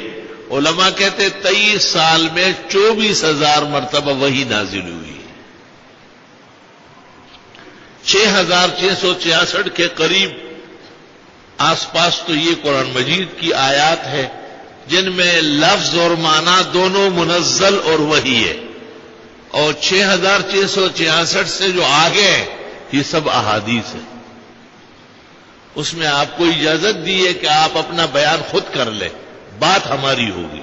علماء کہتے 23 سال میں 24,000 مرتبہ وحی نازل ہوئی. 6,666 کے قریب آس پاس تو یہ قرآن مجید کی آیات ہے جن میں لفظ اور معنی دونوں منزل اور وحی ہے، اور 6,666 سے جو آگے ہیں یہ سب احادیث ہے. اس میں آپ کو اجازت دی ہے کہ آپ اپنا بیان خود کر لیں، بات ہماری ہوگی.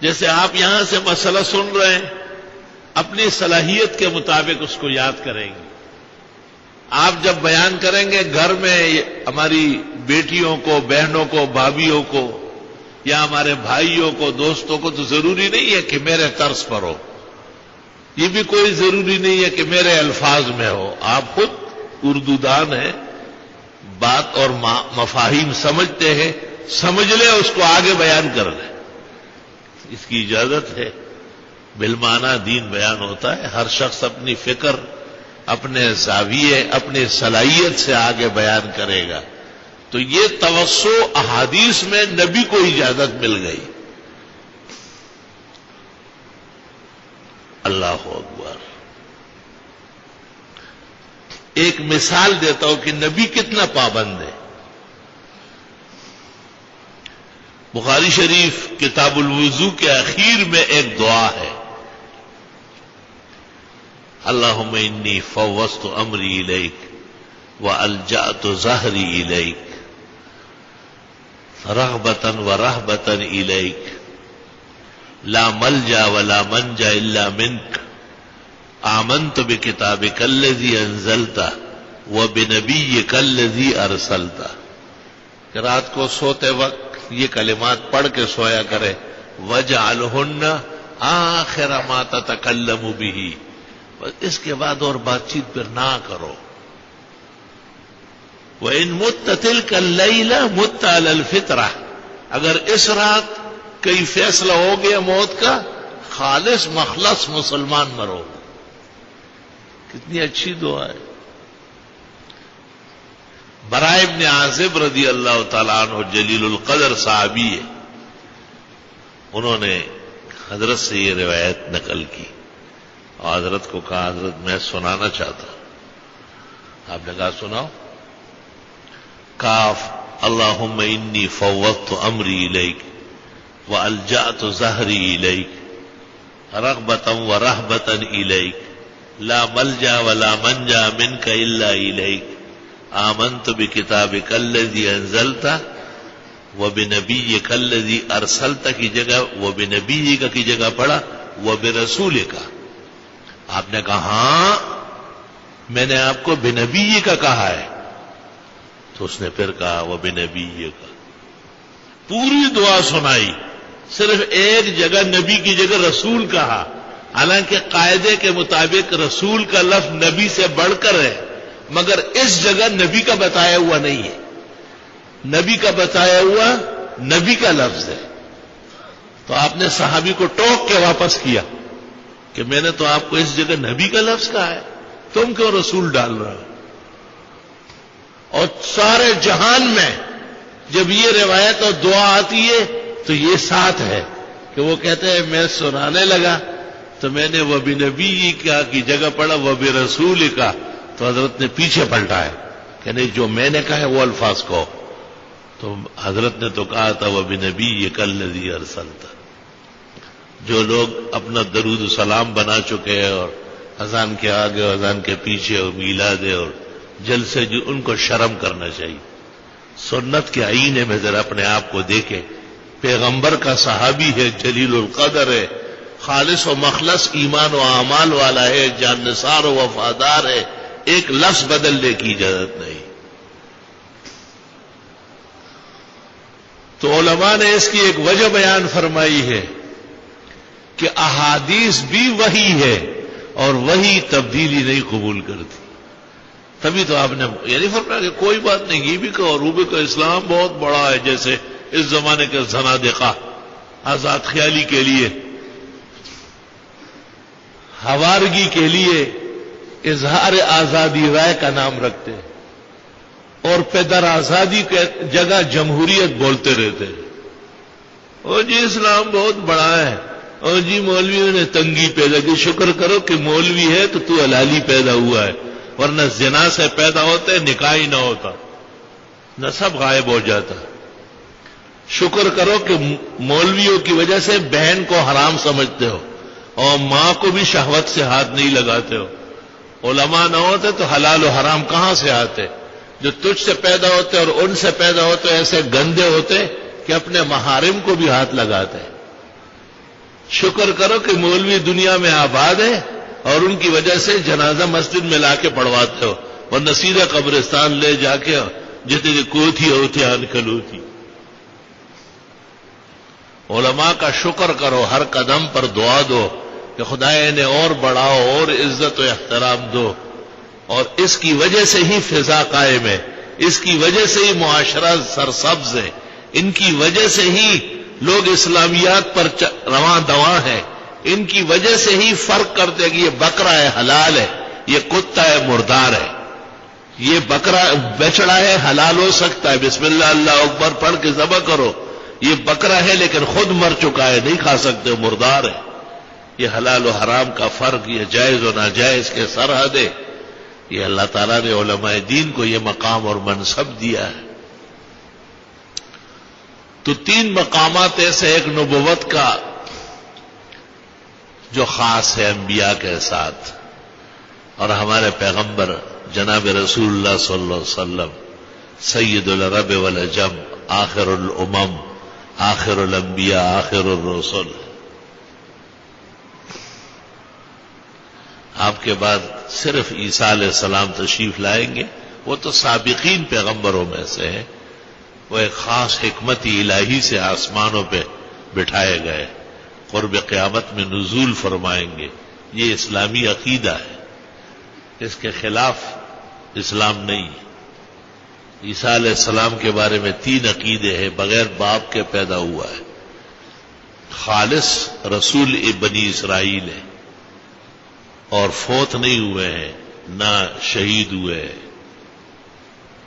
جیسے آپ یہاں سے مسئلہ سن رہے ہیں اپنی صلاحیت کے مطابق اس کو یاد کریں گے. آپ جب بیان کریں گے گھر میں ہماری بیٹیوں کو، بہنوں کو، بھابھیوں کو یا ہمارے بھائیوں کو، دوستوں کو تو ضروری نہیں ہے کہ میرے طرز پر ہو. یہ بھی کوئی ضروری نہیں ہے کہ میرے الفاظ میں ہو. آپ خود اردو دان ہیں، بات اور مفاہیم سمجھتے ہیں، سمجھ لیں اس کو آگے بیان کر لیں. اس کی اجازت ہے. بالمعنی دین بیان ہوتا ہے. ہر شخص اپنی فکر، اپنے زاویے، اپنی صلاحیت سے آگے بیان کرے گا. تو یہ توسع احادیث میں نبی کو اجازت مل گئی. اللہ اکبر. ایک مثال دیتا ہوں کہ نبی کتنا پابند ہے. بخاری شریف کتاب الوضو کے اخیر میں ایک دعا ہے، اللہم انی فوضت امری الیک والجأت ظہری الیک رغبتا ورہبتا الیک لا ملجا ولا منجا الا منک آمنت بکتابک الذی انزلت وبنبیک الذی ارسلت. کہ رات کو سوتے وقت یہ کلمات پڑھ کے سویا کرے. وجعلہن آخر ما تتکلم بہ. اس کے بعد اور بات چیت پھر نہ کرو. وَإِن مُتَّ تِلْكَ اللَّيْلَ مُتَّ عَلَى الْفِطْرَةِ. اگر اس رات کئی فیصلہ ہو گیا موت کا، خالص مخلص مسلمان مرو. کتنی اچھی دعا ہے. برائے ابن عازب رضی اللہ تعالیٰ عنہ جلیل القدر صحابی ہے. انہوں نے حضرت سے یہ روایت نقل کی اور حضرت کو کہا حضرت میں سنانا چاہتا ہوں. آپ نے کہا سناؤ. کاف اللہم انی فوضت امری الیک والجأت ظہری الیک رغبتا ورہبتا الیک لا ملجا ولا منجا منک الا الیک آمنت بکتابک الذی انزلت وبنبیک الذی ارسلت کی جگہ وبنبیک کی جگہ پڑھا وبرسولک. آپ نے کہا ہاں میں نے آپ کو بنبی کا کہا ہے. تو اس نے پھر کہا وبنبیک. پوری دعا سنائی، صرف ایک جگہ نبی کی جگہ رسول کہا. حالانکہ قاعدے کے مطابق رسول کا لفظ نبی سے بڑھ کر ہے، مگر اس جگہ نبی کا بتایا ہوا نہیں ہے. نبی کا بتایا ہوا نبی کا لفظ ہے. تو آپ نے صحابی کو ٹوک کے واپس کیا کہ میں نے تو آپ کو اس جگہ نبی کا لفظ کہا ہے، تم کیوں رسول ڈال رہے ہو؟ اور سارے جہان میں جب یہ روایت اور دعا آتی ہے تو یہ ساتھ ہے کہ وہ کہتے ہیں میں سنانے لگا تو میں نے وہ بنبی کا کی جگہ پڑھا وہ برسول کا، تو حضرت نے پیچھے پلٹا ہے کہ نہیں جو میں نے کہا ہے وہ الفاظ کہو. تو حضرت نے تو کہا تھا وہ بنبی کالذی ارسلت. جو لوگ اپنا درود و سلام بنا چکے ہیں اور اذان کے آگے اور اذان کے پیچھے اور میلاد اور جلسے، جو ان کو شرم کرنا چاہیے. سنت کے آئینے میں ذرا اپنے آپ کو دیکھیں. پیغمبر کا صحابی ہے، جلیل القدر ہے، خالص و مخلص ایمان و اعمال والا ہے، جان نثار و وفادار ہے، ایک لفظ بدلنے کی اجازت نہیں. تو علماء نے اس کی ایک وجہ بیان فرمائی ہے کہ احادیث بھی وہی ہے اور وہی تبدیلی نہیں قبول کرتی. تبھی تو آپ نے یعنی فرمایا کہ کوئی بات نہیں، یہ بھی کہو اور وہ بھی کہو، اسلام بہت بڑا ہے. جیسے اس زمانے کے زنادقہ آزاد خیالی کے لیے، ہوارگی کے لیے اظہار آزادی رائے کا نام رکھتے اور پیدر آزادی کے جگہ جمہوریت بولتے رہتے. او جی اسلام بہت بڑا ہے، او جی مولویوں نے تنگی پیدا کی. شکر کرو کہ مولوی ہے تو حلالی پیدا ہوا ہے، ورنہ زنا سے پیدا ہوتے نکاح ہی نہ ہوتا، نسب غائب ہو جاتا. شکر کرو کہ مولویوں کی وجہ سے بہن کو حرام سمجھتے ہو اور ماں کو بھی شہوت سے ہاتھ نہیں لگاتے ہو. علماء نہ ہوتے تو حلال و حرام کہاں سے آتے؟ جو تجھ سے پیدا ہوتے اور ان سے پیدا ہوتے ایسے گندے ہوتے کہ اپنے محارم کو بھی ہاتھ لگاتے. شکر کرو کہ مولوی دنیا میں آباد ہے اور ان کی وجہ سے جنازہ مسجد میں لا کے پڑھواتے ہو، ورنہ سیدھا قبرستان لے جا کے جتنی کوتھی ہوتی انکلوتی. علماء کا شکر کرو، ہر قدم پر دعا دو کہ خدا انہیں اور بڑھاؤ اور عزت و احترام دو. اور اس کی وجہ سے ہی فضا قائم ہے، اس کی وجہ سے ہی معاشرہ سرسبز ہے، ان کی وجہ سے ہی لوگ اسلامیات پر رواں دواں ہیں، ان کی وجہ سے ہی فرق کرتے کہ یہ بکرا ہے حلال ہے، یہ کتا ہے مردار ہے، یہ بکرا بچڑا ہے حلال ہو سکتا ہے، بسم اللہ اللہ اکبر پڑھ کے ذبح کرو. یہ بکرا ہے لیکن خود مر چکا ہے، نہیں کھا سکتے، مردار ہے. یہ حلال و حرام کا فرق، یہ جائز و ناجائز کے سرحد ہے. یہ اللہ تعالیٰ نے علماء دین کو یہ مقام اور منصب دیا ہے. تو 3 مقامات ایسے، ایک نبوت کا جو خاص ہے انبیاء کے ساتھ، اور ہمارے پیغمبر جناب رسول اللہ صلی اللہ علیہ وسلم سید العرب والعجم، آخر الامم، آخر الانبیاء، آخر الرسل. آپ کے بعد صرف عیسیٰ علیہ السلام تشریف لائیں گے. وہ تو سابقین پیغمبروں میں سے ہیں، وہ ایک خاص حکمت الہی سے آسمانوں پہ بٹھائے گئے، قرب قیامت میں نزول فرمائیں گے. یہ اسلامی عقیدہ ہے، اس کے خلاف اسلام نہیں. عیسیٰ علیہ السلام کے بارے میں 3 عقیدے ہیں. بغیر باپ کے پیدا ہوا ہے، خالص رسول بنی اسرائیل ہے، اور فوت نہیں ہوئے ہیں، نہ شہید ہوئے ہیں،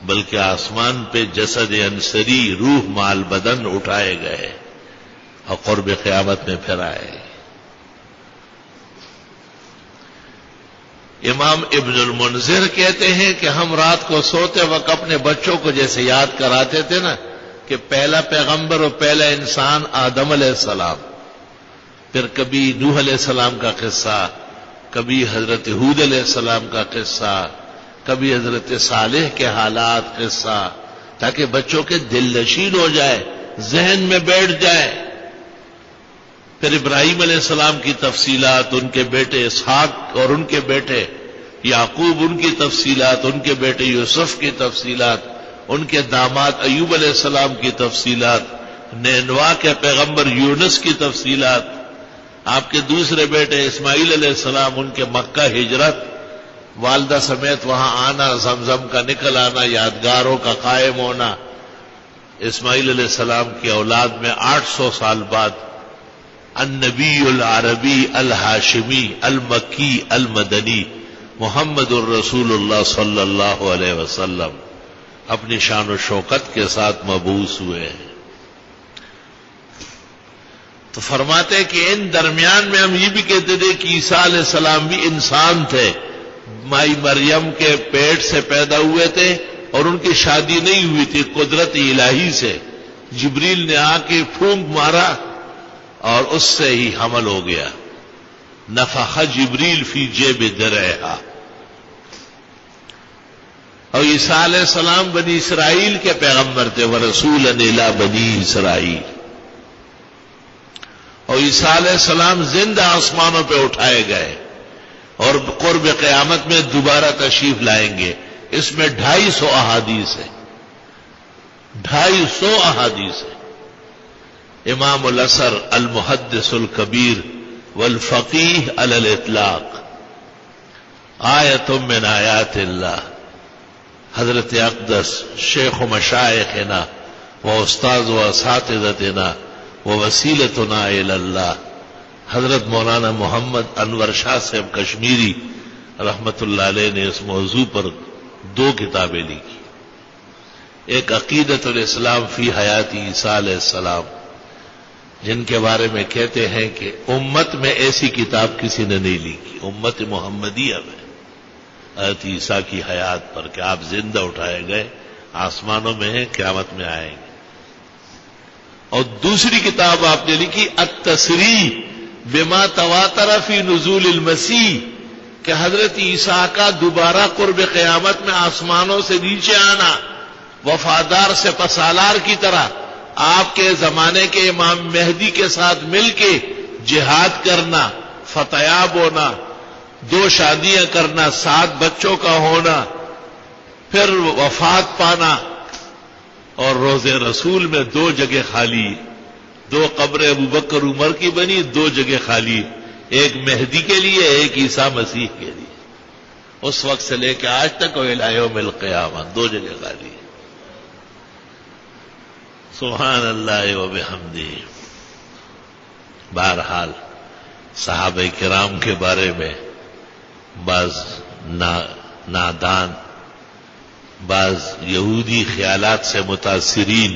بلکہ آسمان پہ جسد انصری روح مال بدن اٹھائے گئے اور قرب قیامت میں پھر آئے. امام ابن المنذر کہتے ہیں کہ ہم رات کو سوتے وقت اپنے بچوں کو جیسے یاد کراتے تھے نا کہ پہلا پیغمبر اور پہلا انسان آدم علیہ السلام، پھر کبھی نوح علیہ السلام کا قصہ، کبھی حضرت ہود علیہ السلام کا قصہ، کبھی حضرت صالح کے حالات قصہ، تاکہ بچوں کے دل نشین ہو جائے، ذہن میں بیٹھ جائے. پھر ابراہیم علیہ السلام کی تفصیلات، ان کے بیٹے اسحاق اور ان کے بیٹے یعقوب، ان کی تفصیلات، ان کے بیٹے یوسف کی تفصیلات، ان کے داماد ایوب علیہ السلام کی تفصیلات، نینوا کے پیغمبر یونس کی تفصیلات، آپ کے دوسرے بیٹے اسماعیل علیہ السلام، ان کے مکہ ہجرت، والدہ سمیت وہاں آنا، زمزم کا نکل آنا، یادگاروں کا قائم ہونا. اسماعیل علیہ السلام کی اولاد میں 800 سال بعد النبی العربی الہاشمی المکی المدنی محمد الرسول اللہ صلی اللہ علیہ وسلم اپنی شان و شوکت کے ساتھ مبعوث ہوئے ہیں. تو فرماتے کہ ان درمیان میں ہم یہ بھی کہتے تھے کہ عیسیٰ علیہ السلام بھی انسان تھے، مائی مریم کے پیٹ سے پیدا ہوئے تھے اور ان کی شادی نہیں ہوئی تھی، قدرت الہی سے جبریل نے آ کے پھونک مارا اور اس سے ہی حمل ہو گیا. نفخ جبریل فی جیب درعہا. اور عیسیٰ علیہ السلام بنی اسرائیل کے پیغمبر تھے، ورسولا الی بنی اسرائیل. اور عیسیٰ علیہ السلام زندہ آسمانوں پہ اٹھائے گئے اور قرب قیامت میں دوبارہ تشریف لائیں گے. اس میں 250 احادیث ہیں، 250 احادیث ہیں. امام الاثر المحدث الکبیر والفقیہ علی الاطلاق، آیۃ من آیات اللہ، حضرت اقدس شیخ و مشائخنا و استاذ و اساتذتنا و وسیلتنا الی اللہ، حضرت مولانا محمد انور شاہ صاحب کشمیری رحمت اللہ علیہ نے اس موضوع پر 2 کتابیں لکھی. ایک عقیدۃ الاسلام فی حیات عیسیٰ علیہ السلام، جن کے بارے میں کہتے ہیں کہ امت میں ایسی کتاب کسی نے نہیں لکھی، امت محمدیہ میں حضرت عیسیٰ کی حیات پر کہ آپ زندہ اٹھائے گئے، آسمانوں میں ہیں، قیامت میں آئیں گے. اور دوسری کتاب آپ نے لکھی التصریح بما تواتر فی نزول المسیح، کہ حضرت عیسیٰ کا دوبارہ قرب قیامت میں آسمانوں سے نیچے آنا، وفادار سے پسالار کی طرح آپ کے زمانے کے امام مہدی کے ساتھ مل کے جہاد کرنا، فتیاب ہونا، 2 شادیاں کرنا، 7 بچوں کا ہونا، پھر وفات پانا. اور روض رسول میں 2 جگہ خالی، 2 قبر ابوبکر عمر کی بنی، 2 جگہ خالی، ایک مہدی کے لیے، ایک عیسیٰ مسیح کے لیے. اس وقت سے لے کے آج تک الی یوم القیامہ 2 جگہ خالی. سبحان اللہ و بحمدہ. بہرحال صحابہ کرام کے بارے میں بعض نادان، بعض یہودی خیالات سے متاثرین،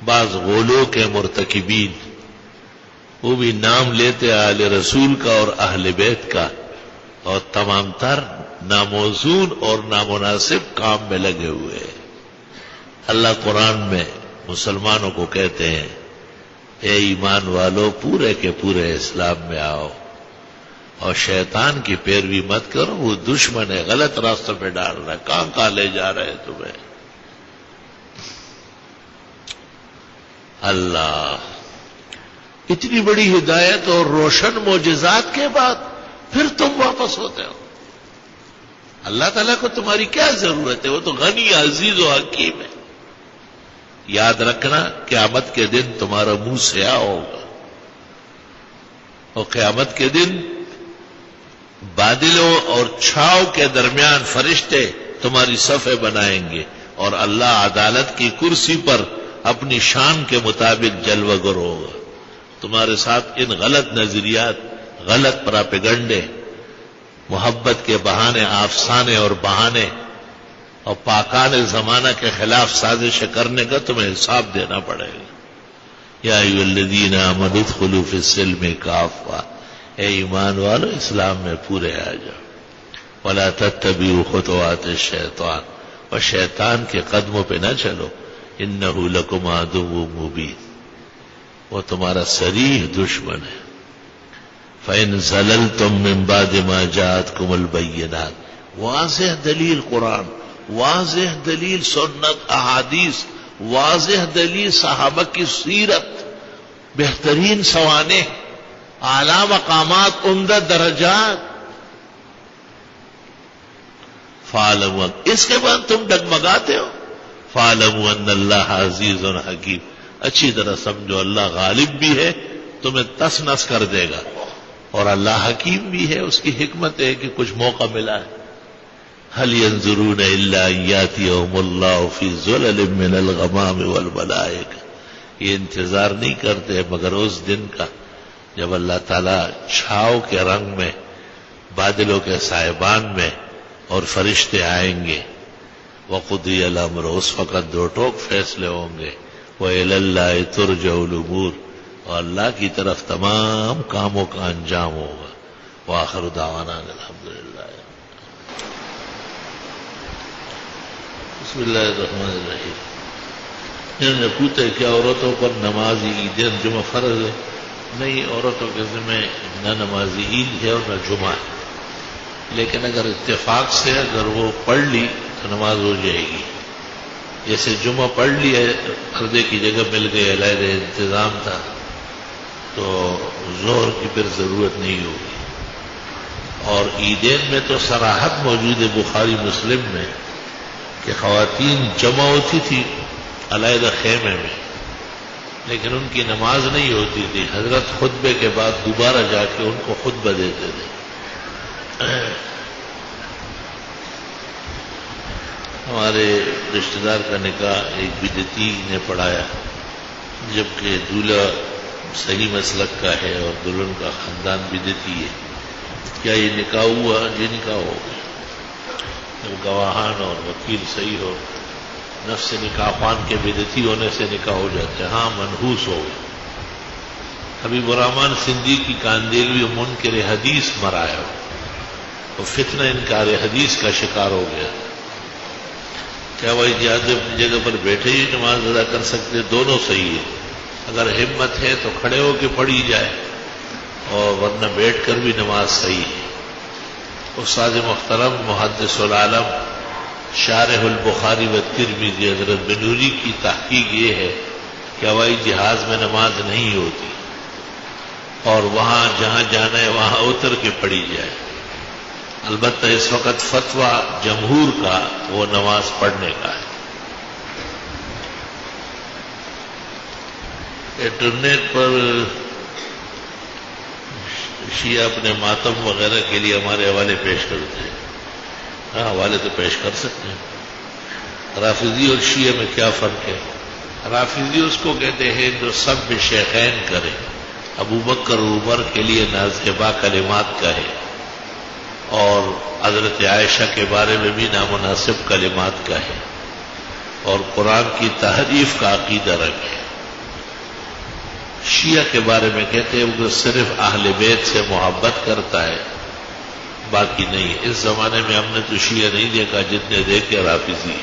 بعض غولوں کے مرتکبین، وہ بھی نام لیتے اہل رسول کا اور اہل بیت کا، اور تمام تر ناموزون اور نامناسب کام میں لگے ہوئے ہیں. اللہ قرآن میں مسلمانوں کو کہتے ہیں اے ایمان والو پورے کے پورے اسلام میں آؤ اور شیطان کی پیروی مت کرو، وہ دشمن ہے، غلط راستوں پہ ڈال رہا ہے، کہاں لے جا رہے ہیں تمہیں. اللہ، اتنی بڑی ہدایت اور روشن معجزات کے بعد پھر تم واپس ہوتے ہو. اللہ تعالیٰ کو تمہاری کیا ضرورت ہے؟ وہ تو غنی، عزیز و حکیم ہے. یاد رکھنا قیامت کے دن تمہارا منہ سیاہ ہوگا، اور قیامت کے دن بادلوں اور چھاؤں کے درمیان فرشتے تمہاری صفیں بنائیں گے، اور اللہ عدالت کی کرسی پر اپنی شان کے مطابق جلوہ گر ہوگا. تمہارے ساتھ ان غلط نظریات، غلط پراپیگنڈے، محبت کے بہانے، افسانے اور بہانے اور پاکان زمانہ کے خلاف سازشیں کرنے کا تمہیں حساب دینا پڑے گا. یا ایھا الذین آمنوا ادخلوا فی السلم کافہ، اے ایمان والو اسلام میں پورے آ جاؤ. ولا تتبعوا خطوات الشیطان، اور شیطان کے قدموں پہ نہ چلو. انہ لکم عدو مبین، وہ تمہارا صریح دشمن ہے. فإن زللتم من بعد ما جاءتكم البینات، واضح دلیل قرآن، واضح دلیل سنت احادیث، واضح دلیل صحابہ کی سیرت، بہترین سوانح، اعلیٰ مقامات، عمدہ درجات. فاعلموا، اس کے بعد تم ڈگمگاتے ہو. فاعلموا ان اللہ عزیز حکیم، اچھی طرح سمجھو اللہ غالب بھی ہے، تمہیں تس نس کر دے گا، اور اللہ حکیم بھی ہے. اس کی حکمت ہے کہ کچھ موقع ملا ہے. هل ينظرون الا ان ياتيهم الله في ظلل من الغمام والملائکہ، یہ انتظار نہیں کرتے مگر اس دن کا جب اللہ تعالیٰ چھاؤ کے رنگ میں، بادلوں کے سائبان میں، اور فرشتے آئیں گے. وقضی الامر، اس وقت 2 ٹوک فیصلے ہوں گے. وإلی اللہ ترجع الامور، اور اللہ کی طرف تمام کاموں کا انجام ہوگا. وآخر دعوانا الحمدللہ. بسم اللہ الرحمن الرحیم. انہوں نے پوچھا کہ عورتوں پر نماز عیدین جمعہ فرض ہے؟ نہیں، عورتوں کے ذمہ نہ نماز عید ہے اور نہ جمعہ ہے، لیکن اگر اتفاق سے اگر وہ پڑھ لی تو نماز ہو جائے گی. جیسے جمعہ پڑھ لی ہے، پردے کی جگہ مل گئی، علیحدہ انتظام تھا، تو ظہر کی پھر ضرورت نہیں ہوگی. اور عیدین میں تو صراحت موجود ہے بخاری مسلم میں کہ خواتین جمع ہوتی تھی علیحدہ خیمے میں، لیکن ان کی نماز نہیں ہوتی تھی. حضرت خطبے کے بعد دوبارہ جا کے ان کو خطبہ دیتے تھے. ہمارے رشتہ دار کا نکاح ایک بدعتی نے پڑھایا، جبکہ دولہا صحیح مسلک کا ہے اور دلہن کا خاندان بدعتی ہے. کیا یہ نکاح ہوا؟ یہ نکاح ہو گیا جب گواہان اور وکیل صحیح ہو. نفس نکاح خوان کے بدعتی ہونے سے نکاح ہو جاتے ہیں. ہاں، منحوس ہو گیا. حبیب الرحمن سندھی کی کاندیلوی منکر حدیث مرایا، وہ فتنہ انکار حدیث کا شکار ہو گیا. کیا بھائی جہاز اپنی جگہ پر بیٹھے ہی نماز ادا کر سکتے؟ دونوں صحیح ہے. اگر ہمت ہے تو کھڑے ہو کے پڑھی جائے، اور ورنہ بیٹھ کر بھی نماز صحیح ہے. استاد محترم محدث العالم شارح البخاری و ترمذی حضرت بنوری کی تحقیق یہ ہے کہ ہوائی جہاز میں نماز نہیں ہوتی، اور وہاں جہاں جانا ہے وہاں اتر کے پڑھی جائے. البتہ اس وقت فتویٰ جمہور کا وہ نماز پڑھنے کا ہے. انٹرنیٹ پر شیعہ اپنے ماتم وغیرہ کے لیے ہمارے حوالے پیش کرتے ہیں. ہاں، حوالے تو پیش کر سکتے ہیں. رافضی اور شیعہ میں کیا فرق ہے؟ رافضی اس کو کہتے ہیں جو سب شیخین کرے. ابو بکر عمر کے لیے نازیبا کلمات کا ہے، اور حضرت عائشہ کے بارے میں بھی نامناسب کلمات کا ہے، اور قرآن کی تحریف کا عقیدہ رکھے. شیعہ کے بارے میں کہتے ہیں وہ صرف اہل بیت سے محبت کرتا ہے، باقی نہیں. اس زمانے میں ہم نے تو شیعہ نہیں دیکھا جتنے دیکھے رافضی.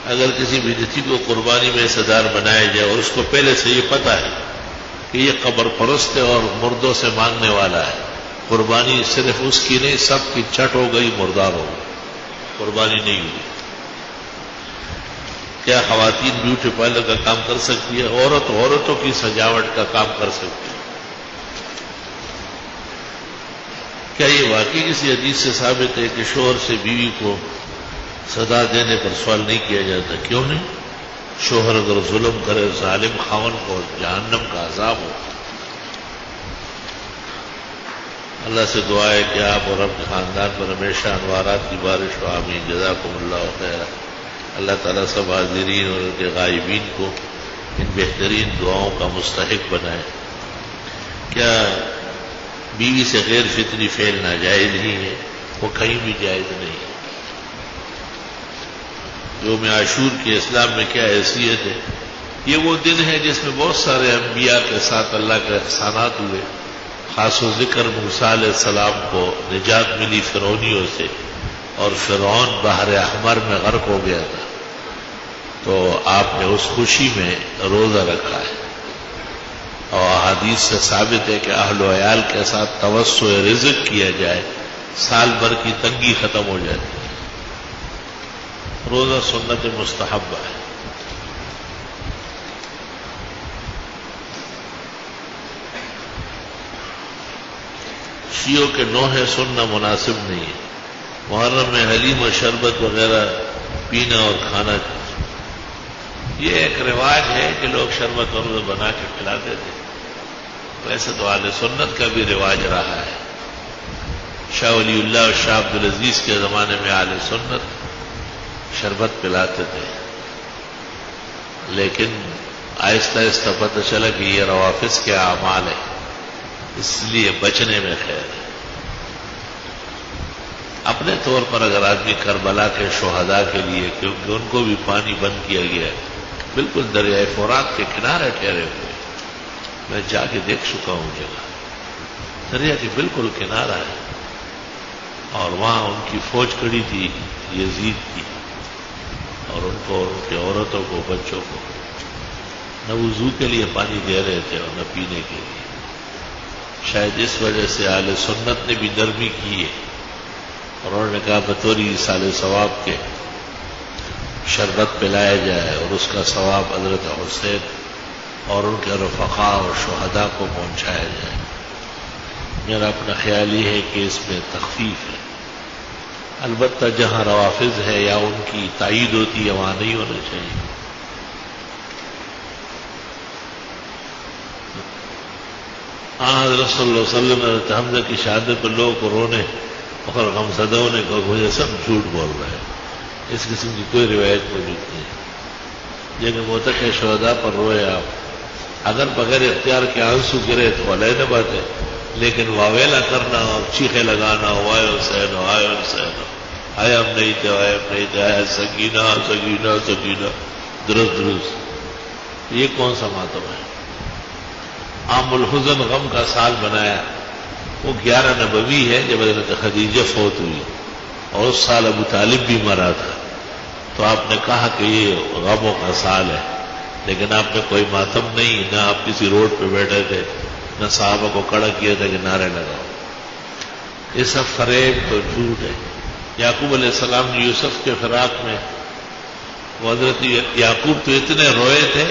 اگر کسی بدعتی کو قربانی میں حصہ دار بنایا جائے اور اس کو پہلے سے یہ پتہ ہے کہ یہ قبر پرست ہے اور مردوں سے مانگنے والا ہے، قربانی صرف اس کی نہیں، سب کی چٹ ہو گئی، مردار ہو گئی، قربانی نہیں ہوئی. کیا خواتین بیوٹی پارلر کا کام کر سکتی ہے؟ عورتوں کی سجاوٹ کا کام کر سکتی ہے. کیا یہ واقعی کسی حدیث سے ثابت ہے کہ شوہر سے بیوی کو سزا دینے پر سوال نہیں کیا جاتا؟ کیوں نہیں؟ شوہر اگر ظلم کرے، ظالم خاون کو جہنم کا عذاب ہو. اللہ سے دعا ہے کہ آپ اور اپنے خاندان پر ہمیشہ انوارات کی بارش ہو. آمین. جزاکم اللہ خیر. اللہ تعالیٰ سب حاضرین اور ان کے غائبین کو ان بہترین دعاؤں کا مستحق بنائے. کیا بیوی سے غیر فطری فعل ناجائز نہیں ہے؟ وہ کہیں بھی جائز نہیں. یوم عاشور کی اسلام میں کیا حیثیت ہے؟ یہ وہ دن ہے جس میں بہت سارے انبیاء کے ساتھ اللہ کے احسانات ہوئے. خاص و ذکر موسیٰ علیہ السلام کو نجات ملی فرعونیوں سے، اور فرعون بحر احمر میں غرق ہو گیا تھا، تو آپ نے اس خوشی میں روزہ رکھا ہے. اور احادیث سے ثابت ہے کہ اہل و عیال کے ساتھ توسع رزق کیا جائے، سال بھر کی تنگی ختم ہو جاتی ہے. روزہ سنت مستحبہ ہے. شیعوں کے نوحے سننا مناسب نہیں ہے. محرم میں حلیم و شربت وغیرہ پینا اور کھانا، یہ ایک رواج ہے کہ لوگ شربت وربت بنا کے کھلاتے تھے. ویسے تو اہل سنت کا بھی رواج رہا ہے. شاہ ولی اللہ اور شاہ عبدالعزیز کے زمانے میں اہل سنت شربت پلاتے تھے، لیکن آہستہ آہستہ پتہ چلا کہ یہ روافض کے اعمال ہے، اس لیے بچنے میں خیر ہے. اپنے طور پر اگر آدمی کربلا کے شہداء کے لیے، کیونکہ ان کو بھی پانی بند کیا گیا ہے، بالکل دریائے فرات کے کنارے ٹھہرے ہوئے. میں جا کے دیکھ چکا ہوں جگہ. دریا کے بالکل کنارہ ہے اور وہاں ان کی فوج کھڑی تھی یزید کی, اور ان کو ان کی عورتوں کو بچوں کو نہ وضو کے لیے پانی دے رہے تھے اور نہ پینے کے لیے. شاید اس وجہ سے اہل سنت نے بھی نرمی کی ہے اور انہوں نے کہا بطور ایصال ثواب کے شربت پلایا جائے اور اس کا ثواب حضرت حسین اور ان کے رفقاء اور شہداء کو پہنچایا جائے. میرا اپنا خیال یہ ہے کہ اس میں تخفیف ہے. البتہ جہاں روافض ہے یا ان کی تائید ہوتی ہے وہاں نہیں ہونا چاہیے. حضرت صلی اللہ علیہ وسلم حضرت حمزہ کی شہادت پر لوگوں کو رونے اور غمزدوں نے کہا مجھے سب جھوٹ بول رہے ہیں. اس قسم کی کوئی روایت موجود نہیں. لیکن متقی شہداء پر روئے آپ, اگر بغیر اختیار کے آنسو گرے تو علیحدہ بات ہے, لیکن واویلا کرنا اور چیخیں لگانا وائے حسین وائے حسین آئے ہم نہیں تھے آئے ہم نہیں تھے آئے سکینہ سکینہ سکینہ درست درست, یہ کون سا ماتم ہے؟ عام الحزن غم کا سال بنایا. وہ 11 نبوی ہے جب حضرت خدیجہ فوت ہوئی اور اس سال ابو طالب بھی مرا تھا, تو آپ نے کہا کہ یہ غموں کا سال ہے, لیکن آپ نے کوئی ماتم نہیں, نہ آپ کسی روڈ پہ بیٹھے تھے, نہ صحابہ کو کڑا کیا تھا کہ نعرے لگاؤ. یہ سب فریب تو جھوٹ ہے. یعقوب علیہ السلام نے یوسف کے فراق میں وہ حضرت یعقوب تو اتنے روئے تھے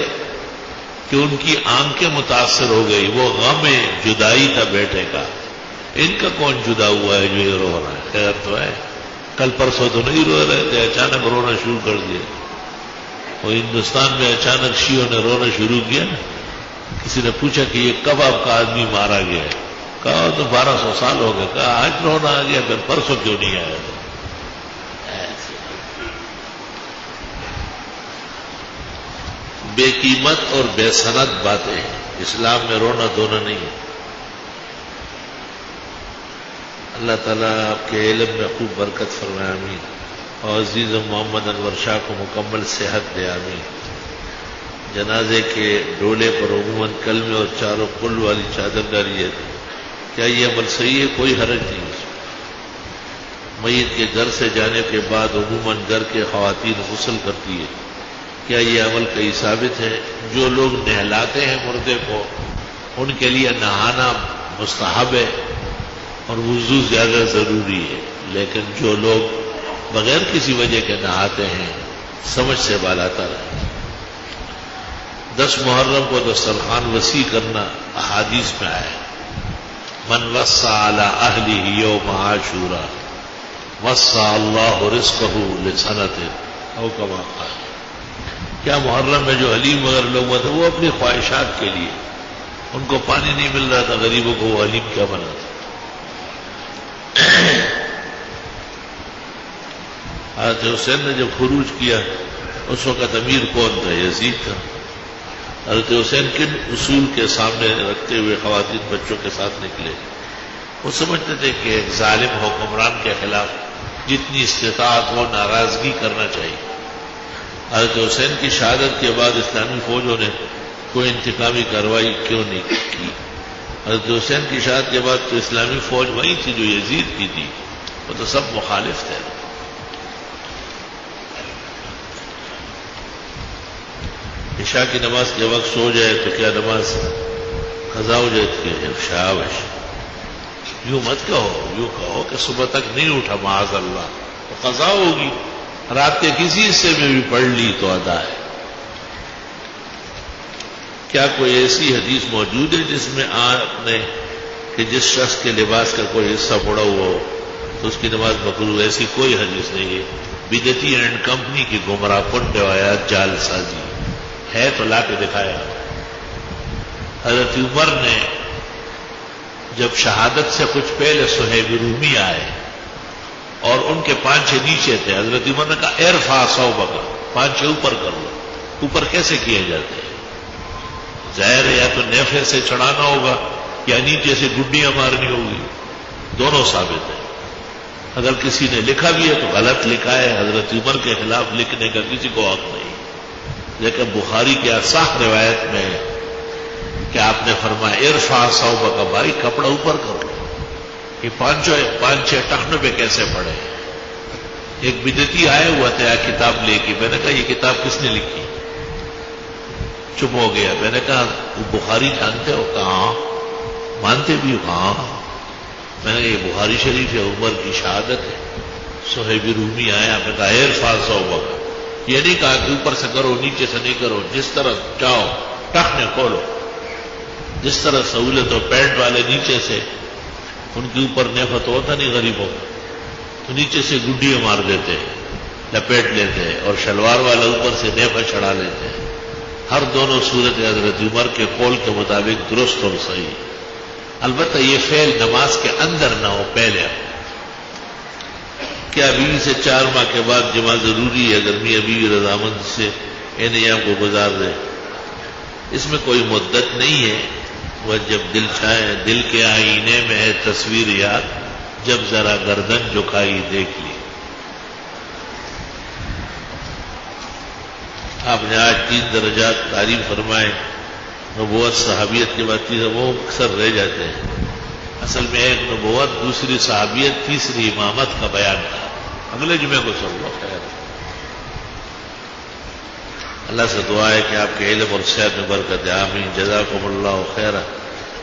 کہ ان کی آنکھیں متاثر ہو گئی. وہ غم جدائی تھا بیٹے کا. ان کا کون جدا ہوا ہے جو یہ رو رہا ہے؟ خیر تو ہے, کل پرسوں تو نہیں رو رہے تھے, اچانک رونا شروع کر دیا. وہ ہندوستان میں اچانک شیعوں نے رونا شروع کیا نا. کسی نے پوچھا کہ یہ کب آپ کا آدمی مارا گیا ہے؟ کہا تو 1200 سال ہو گئے. کہا آج رونا آ گیا, پھر پرسوں کیوں نہیں آیا؟ بے قیمت اور بے سند باتیں اسلام میں رونا دھونا نہیں ہے. اللہ تعالیٰ آپ کے علم میں خوب برکت فرمائے, آمین. اور عزیز محمد انور شاہ کو مکمل صحت دے, آمین. جنازے کے ڈولے پر عموماً کلمے اور چاروں کل والی چادر ڈالی جاتی. کیا یہ عمل صحیح ہے؟ کوئی حرج نہیں ہے. میت کے گھر سے جانے کے بعد عموماً گھر کے خواتین غسل کرتی ہے. کیا یہ عمل کہیں ثابت ہے؟ جو لوگ نہلاتے ہیں مردے کو ان کے لیے نہانا مستحب ہے اور وضو زیادہ ضروری ہے, لیکن جو لوگ بغیر کسی وجہ کے نہاتے ہیں سمجھ سے بالاتر ہے. 10 محرم کو دسترخوان وسیع کرنا احادیث میں آیا ہے. من وسع علی اہلہ یوم عاشورا وسع اللہ رزقہ لسنۃ او کما قال. کیا محرم میں جو حلیم وغیرہ لوگ تھے وہ اپنی خواہشات کے لیے, ان کو پانی نہیں مل رہا تھا, غریبوں کو وہ حلیم کیا بنا تھا. حضرت حسین نے جب خروج کیا اس وقت امیر کون تھا؟ یزید تھا. حضرت حسین کن اصول کے سامنے رکھتے ہوئے خواتین بچوں کے ساتھ نکلے؟ وہ سمجھتے تھے کہ ایک ظالم حکمران کے خلاف جتنی استطاعت ہو ناراضگی کرنا چاہیے. حضرت حسین کی شہادت کے بعد اسلامی فوجوں نے کوئی انتقامی کارروائی کیوں نہیں کی؟ حضرت حسین کی شہادت کے بعد تو اسلامی فوج وہی تھی جو یزید کی تھی, وہ تو سب مخالف تھے. عشاء کی نماز کے وقت سو جائے تو کیا نماز قضا ہو جاتی ہے؟ شاباش, یوں مت کہو, یوں کہو کہ صبح تک نہیں اٹھا معاذ اللہ تو قضا ہوگی, رات کے کسی حصے میں بھی پڑھ لی تو ادا ہے. کیا کوئی ایسی حدیث موجود ہے جس میں آپ نے کہ جس شخص کے لباس کا کوئی حصہ پڑا ہوا ہو تو اس کی نماز مکروہ؟ ایسی کوئی حدیث نہیں ہے. بدعتی اینڈ کمپنی کی گمراہ کن روایات جال سازی ہے تو لا کے دکھایا. حضرت عمر نے جب شہادت سے کچھ پہلے صہیب رومی آئے اور ان کے پانچے نیچے تھے, حضرت عمر نے کہا ارفع ثوبک, پانچے اوپر کر لو. اوپر کیسے کیے جاتے ہیں؟ ظاہر ہے یا تو نیفے سے چڑھانا ہوگا یا نیچے سے گڈیاں مارنی ہوگی, دونوں ثابت ہیں. اگر کسی نے لکھا بھی ہے تو غلط لکھا ہے. حضرت عمر کے خلاف لکھنے کا کسی کو حق نہیں. لیکن بخاری کی اصح روایت میں کہ آپ نے فرمایا ارفع ثوبک، بھائی کپڑا اوپر کرو. یہ پانچ چھ ٹخنوں پہ کیسے پڑے؟ ایک بدعتی آیا ہوا تھا کتاب لے کے، میں نے کہا یہ کتاب کس نے لکھی؟ چپ ہو گیا. میں نے کہا وہ بخاری جانتے ہو؟ کہاں مانتے بھی ہو؟ کہاں. میں نے کہا یہ بخاری شریف ہے، عمر کی شہادت ہے. صہیب رومی آیا، میں نے کہا ارفع ثوبک، یہ نہیں کہا کہ اوپر سے کرو نیچے سے نہیں کرو، جس طرح چاہو ٹخنے کھولو. جس طرح سہولت ہو، پینٹ والے نیچے سے ان کے اوپر نیفت ہوتا نہیں غریبوں کا، تو نیچے سے گڈیاں مار دیتے ہیں، لپیٹ لیتے ہیں، اور شلوار والا اوپر سے نیفت چڑھا لیتے ہیں. ہر دونوں صورت حضرت عمر کے قول کے مطابق درست اور صحیح. البتہ یہ فعل نماز کے اندر نہ ہو. پہلے کیا بیوی سے 4 ماہ کے بعد جمع ضروری ہے اگر میاں بیوی رضامند سے ان ایام کو گزار دے؟ اس میں کوئی مدت نہیں ہے. وہ جب دل چاہے، دل کے آئینے میں ہے تصویر یاد، جب ذرا گردن جھکائی دیکھ لی. آپ نے آج 3 درجات تعریف فرمائے، نبوت صحابیت کے بعد وہ اکثر رہ جاتے ہیں. اصل میں ایک نبوت، دوسری صحابیت، تیسری امامت کا بیان تھا. اگلے جمعے کو سب لوگ خیر. اللہ سے دعا ہے کہ آپ کے علم اور صحت میں برکت ہے. آمین. جزاکم اللہ خیرا.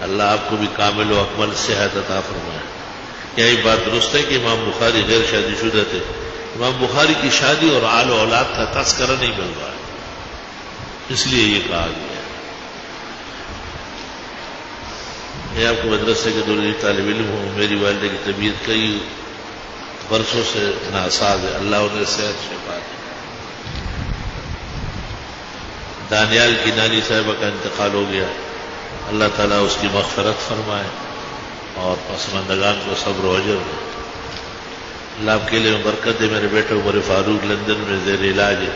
اللہ آپ کو بھی کامل و اکمل صحت عطا فرمائے. کیا یہ بات درست ہے کہ امام بخاری غیر شادی شدہ تھے؟ امام بخاری کی شادی اور آل و اولاد کا تذکرہ نہیں مل رہا ہے، اس لیے یہ کہا گیا. میں آپ کو مدرسے کے دور طالب علم ہوں. میری والدہ کی طبیعت کئی برسوں سے ناساز ہے، اللہ انہیں صحت شفا دے. دانیال کی نانی صاحبہ کا انتقال ہو گیا، اللہ تعالیٰ اس کی مغفرت فرمائے اور پسماندگان کو صبر و اجر دے. اللہ آپ کے لیے برکت دے. میرے بیٹے عمر فاروق لندن میں زیر علاج ہے،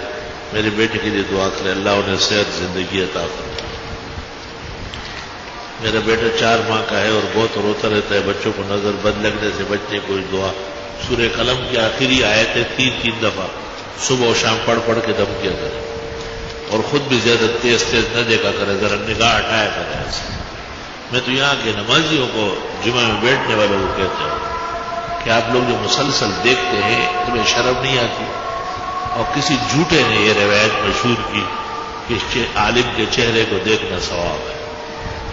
میرے بیٹے کے لیے دعا کرے، اللہ انہیں صحت زندگی عطا فرمائے. میرا بیٹا 4 ماہ کا ہے اور بہت روتا رہتا ہے. بچوں کو نظر بد لگنے سے بچنے کو دعا. سورہ قلم کی آخری آیتیں 3 دفعہ صبح و شام پڑھ کے دم کیا کرے، اور خود بھی زیادہ تیز نہ دیکھا کرے، ذرا نگاہ ہٹایا کرے ایسے. میں تو یہاں کے نمازیوں کو، جمعہ میں بیٹھنے والوں کو کہتا ہوں کہ آپ لوگ جو مسلسل دیکھتے ہیں تمہیں شرم نہیں آتی؟ اور کسی جھوٹے نے یہ روایت مشہور کی کہ عالم کے چہرے کو دیکھنا ثواب ہے.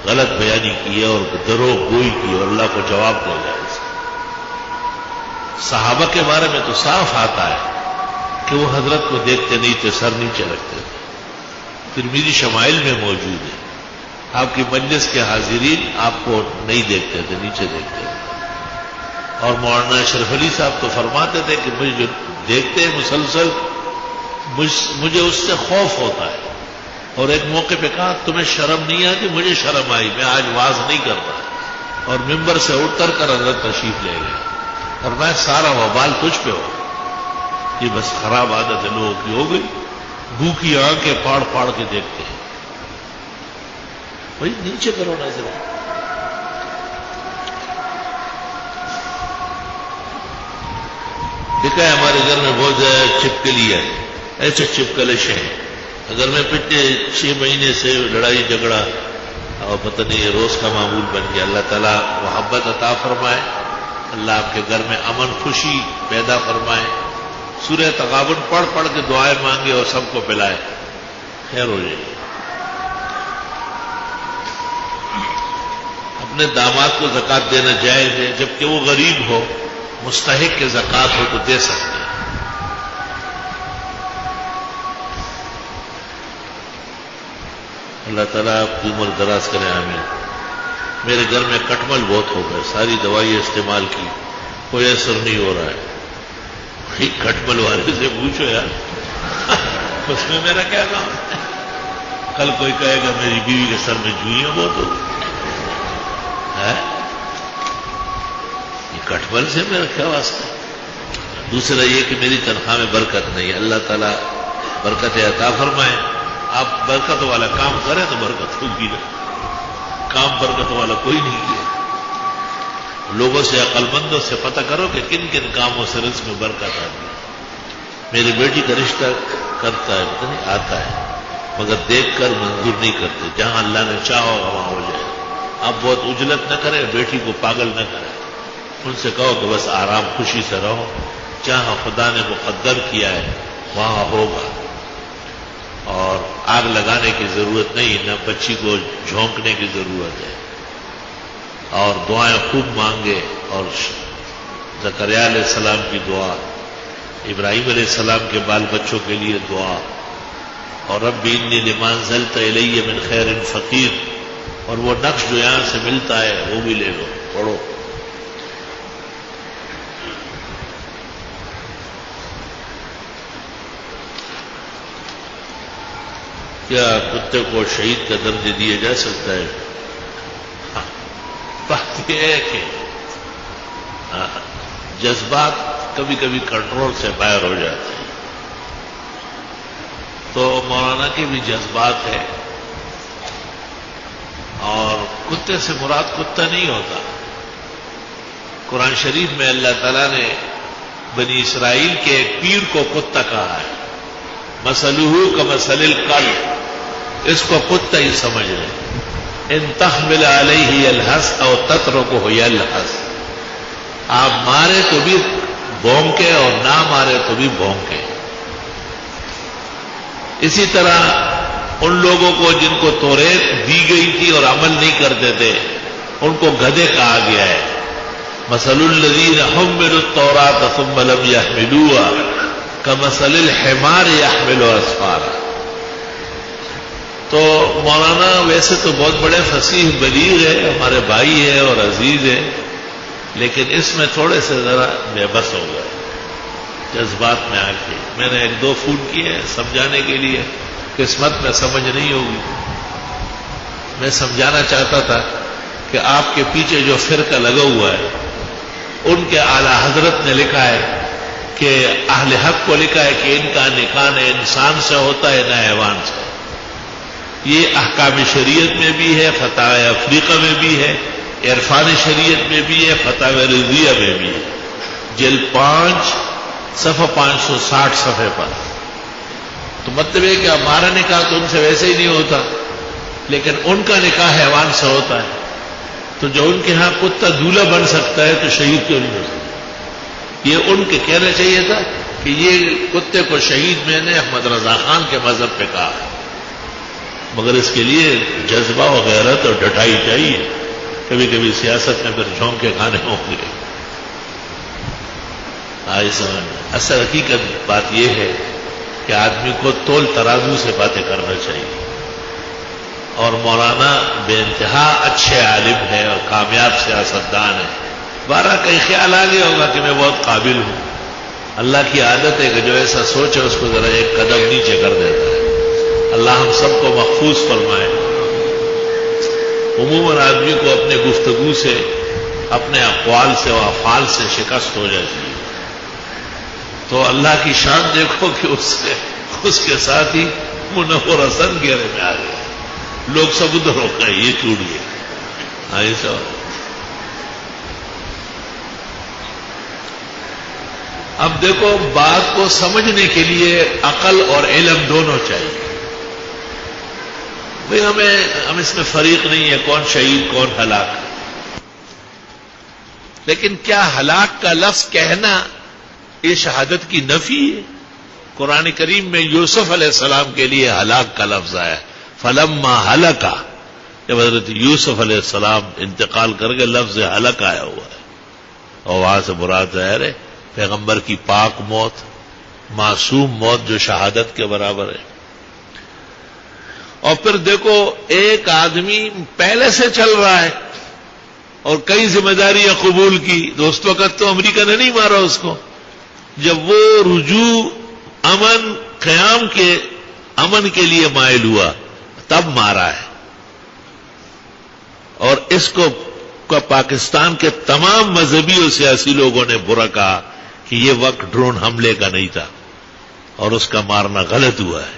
غلط بیانی کی ہے اور دروغ گوئی کی، اور اللہ کو جواب دے گا. صحابہ کے بارے میں تو صاف آتا ہے کہ وہ حضرت کو دیکھتے نہیں تھے، سر نیچے رکھتے تھے. ترمذی شمائل میں موجود ہے. آپ کی مجلس کے حاضرین آپ کو نہیں دیکھتے تھے، نیچے دیکھتے تھے. اور مولانا اشرف علی صاحب تو فرماتے تھے کہ مجھے جو دیکھتے ہیں مسلسل، مجھے اس سے خوف ہوتا ہے. اور ایک موقع پہ کہا تمہیں شرم نہیں آتی؟ مجھے شرم آئی، میں آج واز نہیں کرتا. اور ممبر سے اتر کر حضرت تشریف لے گئے، اور میں سارا وبال تجھ پہ ہو. یہ بس خراب عادت ہے لوگوں کی ہو گئی، بھوکی آنکھیں پاڑ کے دیکھتے ہیں. بھائی نیچے کرو نظر. دیکھا ہے ہمارے گھر میں بہت زیادہ چھپکلی ہے، ایسے چھپکلش ہیں. اگر میں پچھلے 6 مہینے سے لڑائی جھگڑا اور پتہ نہیں یہ روز کا معمول بن گیا. اللہ تعالیٰ محبت عطا فرمائے، اللہ آپ کے گھر میں امن خوشی پیدا فرمائے. سورہ تغابن پڑھ کے دعائیں مانگے اور سب کو پلائے، خیر ہو جائے. اپنے داماد کو زکوٰۃ دینا جائز ہے، جبکہ وہ غریب ہو، مستحق کے زکوٰۃ ہو تو دے سکتے ہیں. اللہ تعالیٰ آپ کی عمر دراز کرے، آمین. میرے گھر میں کٹمل بہت ہو گئے، ساری دوائیں استعمال کی، کوئی اثر نہیں ہو رہا ہے. کٹمل والے سے پوچھو یار، اس میں میرا کیا کام ہے؟ کل کوئی کہے گا میری بیوی کے سر میں جوئیاں بہت ہو. یہ کٹمل سے میرا کیا واسطہ؟ دوسرا یہ کہ میری تنخواہ میں برکت نہیں. اللہ تعالیٰ برکت عطا فرمائے. آپ برکت والا کام کریں تو برکت ہوگی نا. کام برکت والا کوئی نہیں کیا. لوگوں سے، عقل مندوں سے پتہ کرو کہ کن کن کاموں سے رزق میں برکت آتی ہے. میری بیٹی کا رشتہ کرتا ہے، پتہ نہیں آتا ہے، مگر دیکھ کر منظور نہیں کرتے. جہاں اللہ نے چاہا ہوگا وہاں ہو جائے. اب بہت اجلت نہ کرے, بیٹی کو پاگل نہ کرے. ان سے کہو کہ بس آرام خوشی سے رہو, جہاں خدا نے مقدر کیا ہے وہاں ہوگا. اور آگ لگانے کی ضرورت نہیں, نہ بچی کو جھونکنے کی ضرورت ہے. اور دعائیں خوب مانگے. اور زکریا علیہ السلام کی دعا, ابراہیم علیہ السلام کے بال بچوں کے لیے دعا, اور رب انی لما انزلت الی من خیر فقیر, اور وہ نقش جو یہاں سے ملتا ہے وہ بھی لے لو, پڑھو. کیا کتے کو شہید کا درجہ دیا جا سکتا ہے؟ بات یہ ہے کہ جذبات کبھی کبھی کنٹرول سے باہر ہو جاتے ہیں. تو مولانا کے بھی جذبات ہے, اور کتے سے مراد کتا نہیں ہوتا. قرآن شریف میں اللہ تعالیٰ نے بنی اسرائیل کے ایک پیر کو کتا کہا ہے. مثلہ کمثل الکلب, اس کو کتا ہی سمجھ لیں. ان تحمل علیہ یلہث او تترکہ یلہث, آپ مارے تو بھی بھونکے اور نہ مارے تو بھی بھونکے. اسی طرح ان لوگوں کو جن کو توریت دی گئی تھی اور عمل نہیں کرتے تھے, ان کو گدھے کہا گیا ہے. مثل الذین حملوا التوراۃ ثم لم یحملوها کمثل الحمار یحمل اسفارا. تو مولانا ویسے تو بہت بڑے فصیح بلیغ ہے, ہمارے بھائی ہے اور عزیز ہے, لیکن اس میں تھوڑے سے ذرا بے بس ہو گئے جذبات میں آ کے. میں نے 1-2 فون کیے سمجھانے کے لیے, قسمت میں سمجھ نہیں ہوگی. میں سمجھانا چاہتا تھا کہ آپ کے پیچھے جو فرقہ لگا ہوا ہے, ان کے اعلیٰ حضرت نے لکھا ہے کہ اہل حق کو لکھا ہے کہ ان کا نکاح نہ انسان سے ہوتا ہے نہ حیوان سے. یہ احکام شریعت میں بھی ہے, فتاوی افریقہ میں بھی ہے, عرفان شریعت میں بھی ہے, فتاوی رضویہ میں بھی ہے. جلد 5 صفحہ 560 صفحے پر. تو مطلب ہے کہ ہمارا نکاح تو ان سے ویسے ہی نہیں ہوتا, لیکن ان کا نکاح حیوان سے ہوتا ہے. تو جو ان کے ہاں کتا دولہا بن سکتا ہے تو شہید کیوں نہیں ہو سکتا؟ یہ ان کے کہنا چاہیے تھا کہ یہ کتے کو شہید میں نے احمد رضا خان کے مذہب پہ کہا ہے, مگر اس کے لیے جذبہ و غیرت اور ڈٹائی چاہیے. کبھی کبھی سیاست میں پھر جھونک کے کھانے ہوں گے. اصل حقیقت بات یہ ہے کہ آدمی کو تول ترازو سے باتیں کرنا چاہیے. اور مولانا بے انتہا اچھے عالم ہے اور کامیاب سیاستدان ہے. 12 کئی خیال آ گیا ہوگا کہ میں بہت قابل ہوں. اللہ کی عادت ہے کہ جو ایسا سوچے اس کو ذرا ایک قدم نیچے کر دیتا ہے. اللہ ہم سب کو محفوظ فرمائے. عموماً آدمی کو اپنے گفتگو سے, اپنے اقوال سے و افعال سے شکست ہو جاتی ہے. تو اللہ کی شان دیکھو کہ اس کے ساتھ ہی منور حسن گھیرے میں آ گئے. لوگ سب ادھر ہو گئے, یہ ٹوٹ گئے. ایسا اب دیکھو, بات کو سمجھنے کے لیے عقل اور علم دونوں چاہیے. بھئی ہم اس میں فریق نہیں ہے کون شہید کون ہلاک, لیکن کیا ہلاک کا لفظ کہنا یہ شہادت کی نفی ہے؟ قرآن کریم میں یوسف علیہ السلام کے لیے ہلاک کا لفظ آیا, فلما ہلکا. جب حضرت یوسف علیہ السلام انتقال کر کے لفظ ہلک آیا ہوا ہے, اور وہاں سے مراد ظاہر ہے پیغمبر کی پاک موت, معصوم موت جو شہادت کے برابر ہے. اور پھر دیکھو, ایک آدمی پہلے سے چل رہا ہے اور کئی ذمہ داریاں قبول کی. دوست وقت تو امریکہ نے نہیں مارا اس کو, جب وہ رجوع امن قیام کے امن کے لیے مائل ہوا تب مارا ہے. اور اس کو پاکستان کے تمام مذہبی اور سیاسی لوگوں نے برا کہا کہ یہ وقت ڈرون حملے کا نہیں تھا اور اس کا مارنا غلط ہوا ہے.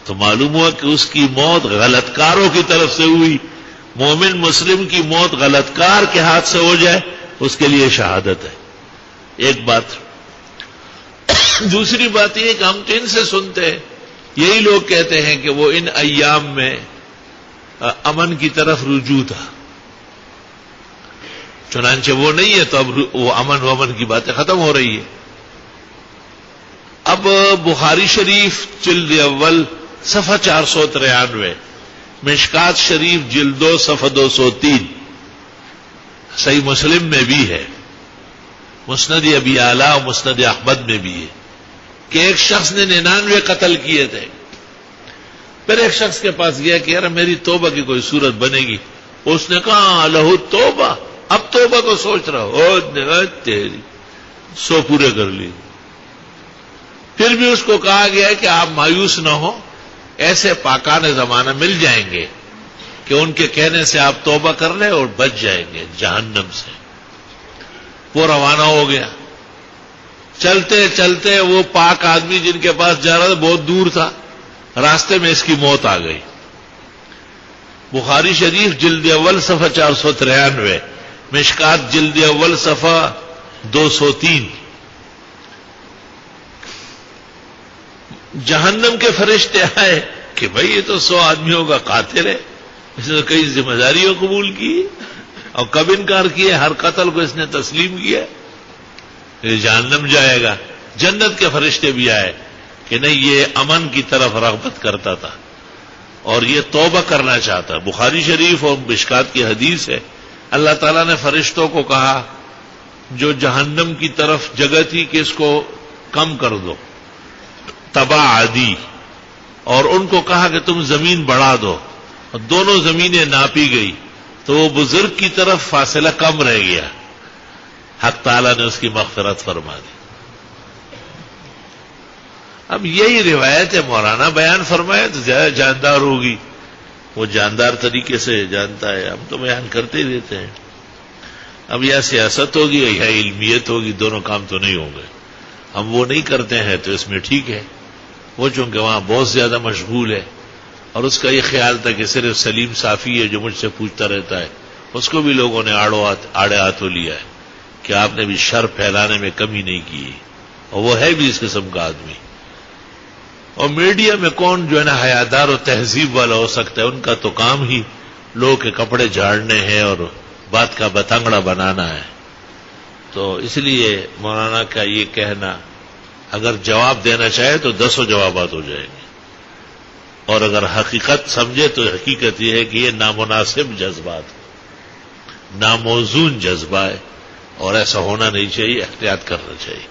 تو معلوم ہوا کہ اس کی موت غلط کاروں کی طرف سے ہوئی. مومن مسلم کی موت غلط کار کے ہاتھ سے ہو جائے اس کے لیے شہادت ہے. ایک بات. دوسری بات یہ کہ ہم تو ان سے سنتے ہیں یہی لوگ کہتے ہیں کہ وہ ان ایام میں امن کی طرف رجوع تھا، چنانچہ وہ نہیں ہے تو اب وہ امن ومن کی باتیں ختم ہو رہی ہے۔ اب بخاری شریف جلد اول صفحہ 493، مشکات شریف جلد 2 صفحہ 203، صحیح مسلم میں بھی ہے، مسند ابی اعلی اور مسند احمد میں بھی ہے کہ ایک شخص نے 99 قتل کیے تھے، پھر ایک شخص کے پاس گیا کہ یار میری توبہ کی کوئی صورت بنے گی، اس نے کہا لہو توبہ، اب توبہ کو سوچ رہا ہو، تیری 100 پورے کر لی۔ پھر بھی اس کو کہا گیا کہ آپ مایوس نہ ہو، ایسے پاکان زمانہ مل جائیں گے کہ ان کے کہنے سے آپ توبہ کر لیں اور بچ جائیں گے جہنم سے۔ وہ روانہ ہو گیا، چلتے چلتے وہ پاک آدمی جن کے پاس جا رہا تھا بہت دور تھا، راستے میں اس کی موت آ گئی۔ بخاری شریف جلد اول صفحہ 493، مشکات جلد اول صفحہ 203۔ جہنم کے فرشتے آئے کہ بھئی یہ تو 100 آدمیوں کا قاتل ہے، اس نے کئی ذمہ داریوں قبول کی اور کب انکار کیا، ہر قتل کو اس نے تسلیم کیا، یہ جہنم جائے گا۔ جنت کے فرشتے بھی آئے کہ نہیں، یہ امن کی طرف رغبت کرتا تھا اور یہ توبہ کرنا چاہتا۔ بخاری شریف اور مشکات کی حدیث ہے، اللہ تعالیٰ نے فرشتوں کو کہا جو جہنم کی طرف جگہ تھی کہ اس کو کم کر دو، تباہ عادی، اور ان کو کہا کہ تم زمین بڑھا دو، اور دونوں زمینیں ناپی گئی تو وہ بزرگ کی طرف فاصلہ کم رہ گیا، حق تعالیٰ نے اس کی مغفرت فرما دی۔ اب یہی روایت ہے، مولانا بیان فرمائے تو زیادہ جاندار ہوگی، وہ جاندار طریقے سے جانتا ہے، ہم تو بیان کرتے ہی رہتے ہیں۔ اب یا سیاست ہوگی یا علمیت ہوگی، دونوں کام تو نہیں ہوں گے، ہم وہ نہیں کرتے ہیں تو اس میں ٹھیک ہے۔ وہ چونکہ وہاں بہت زیادہ مشغول ہے اور اس کا یہ خیال تھا کہ صرف سلیم صافی ہے جو مجھ سے پوچھتا رہتا ہے، اس کو بھی لوگوں نے آڑے ہاتھوں لیا ہے کہ آپ نے بھی شر پھیلانے میں کمی نہیں کی، اور وہ ہے بھی اس قسم کا آدمی۔ اور میڈیا میں کون جو ہے نا حیادار و تہذیب والا ہو سکتا ہے، ان کا تو کام ہی لوگوں کے کپڑے جھاڑنے ہیں اور بات کا بتانگڑا بنانا ہے۔ تو اس لیے مولانا کا یہ کہنا، اگر جواب دینا چاہے تو 10 جوابات ہو جائیں گے، اور اگر حقیقت سمجھے تو حقیقت یہ ہے کہ یہ نامناسب جذبات ہے، ناموزون جذبہ ہے، اور ایسا ہونا نہیں چاہیے، احتیاط کرنا چاہیے۔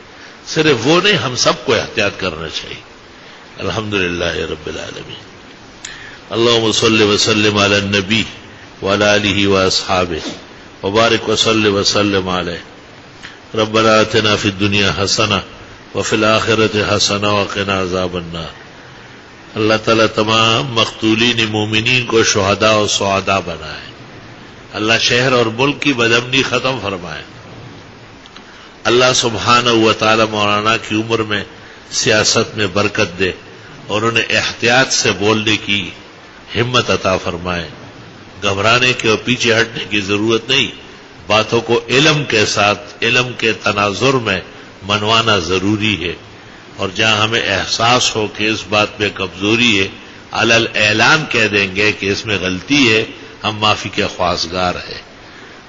صرف وہ نہیں، ہم سب کو احتیاط کرنا چاہیے۔ الحمدللہ رب العالمین، اللہم صلی وسلم علی النبی وعلی آلہ واصحابہ وبارک وصلی وسلم علیہ۔ ربنا آتنا فی الدنیا حسنہ وفی الآخرۃ حسنہ وقنا عذاب النار۔ اللہ تعالیٰ تمام مقتولین مومنین کو شہداء و سعداء بنائے، اللہ شہر اور ملک کی بدامنی ختم فرمائے، اللہ سبحانہ و تعالی مولانا کی عمر میں سیاست میں برکت دے اور انہیں احتیاط سے بولنے کی ہمت عطا فرمائے۔ گھبرانے کے اور پیچھے ہٹنے کی ضرورت نہیں، باتوں کو علم کے ساتھ، علم کے تناظر میں منوانا ضروری ہے، اور جہاں ہمیں احساس ہو کہ اس بات میں کمزوری ہے، علل اعلان کہہ دیں گے کہ اس میں غلطی ہے، ہم معافی کے خواستگار ہیں۔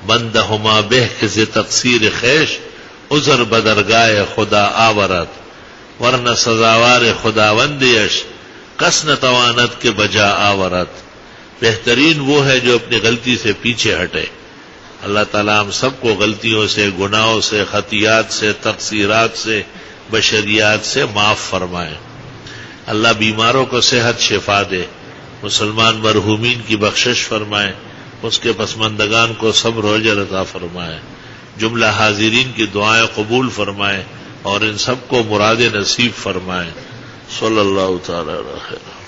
بندہما بہ کز تقصیر خیش، عذر بدرگاہ خدا آورت، ورنہ سزاوار خداوندیش کس نہ توانت کے بجا آورت۔ بہترین وہ ہے جو اپنی غلطی سے پیچھے ہٹے۔ اللہ تعالیٰ ہم سب کو غلطیوں سے، گناہوں سے، خطیات سے، تقصیرات سے، بشریات سے معاف فرمائے۔ اللہ بیماروں کو صحت شفا دے، مسلمان مرحومین کی بخشش فرمائے، اس کے پسماندگان کو صبر و اجر عطا فرمائے، جملہ حاضرین کی دعائیں قبول فرمائے اور ان سب کو مراد نصیب فرمائے۔ صلی اللہ تعالی علیہ وسلم۔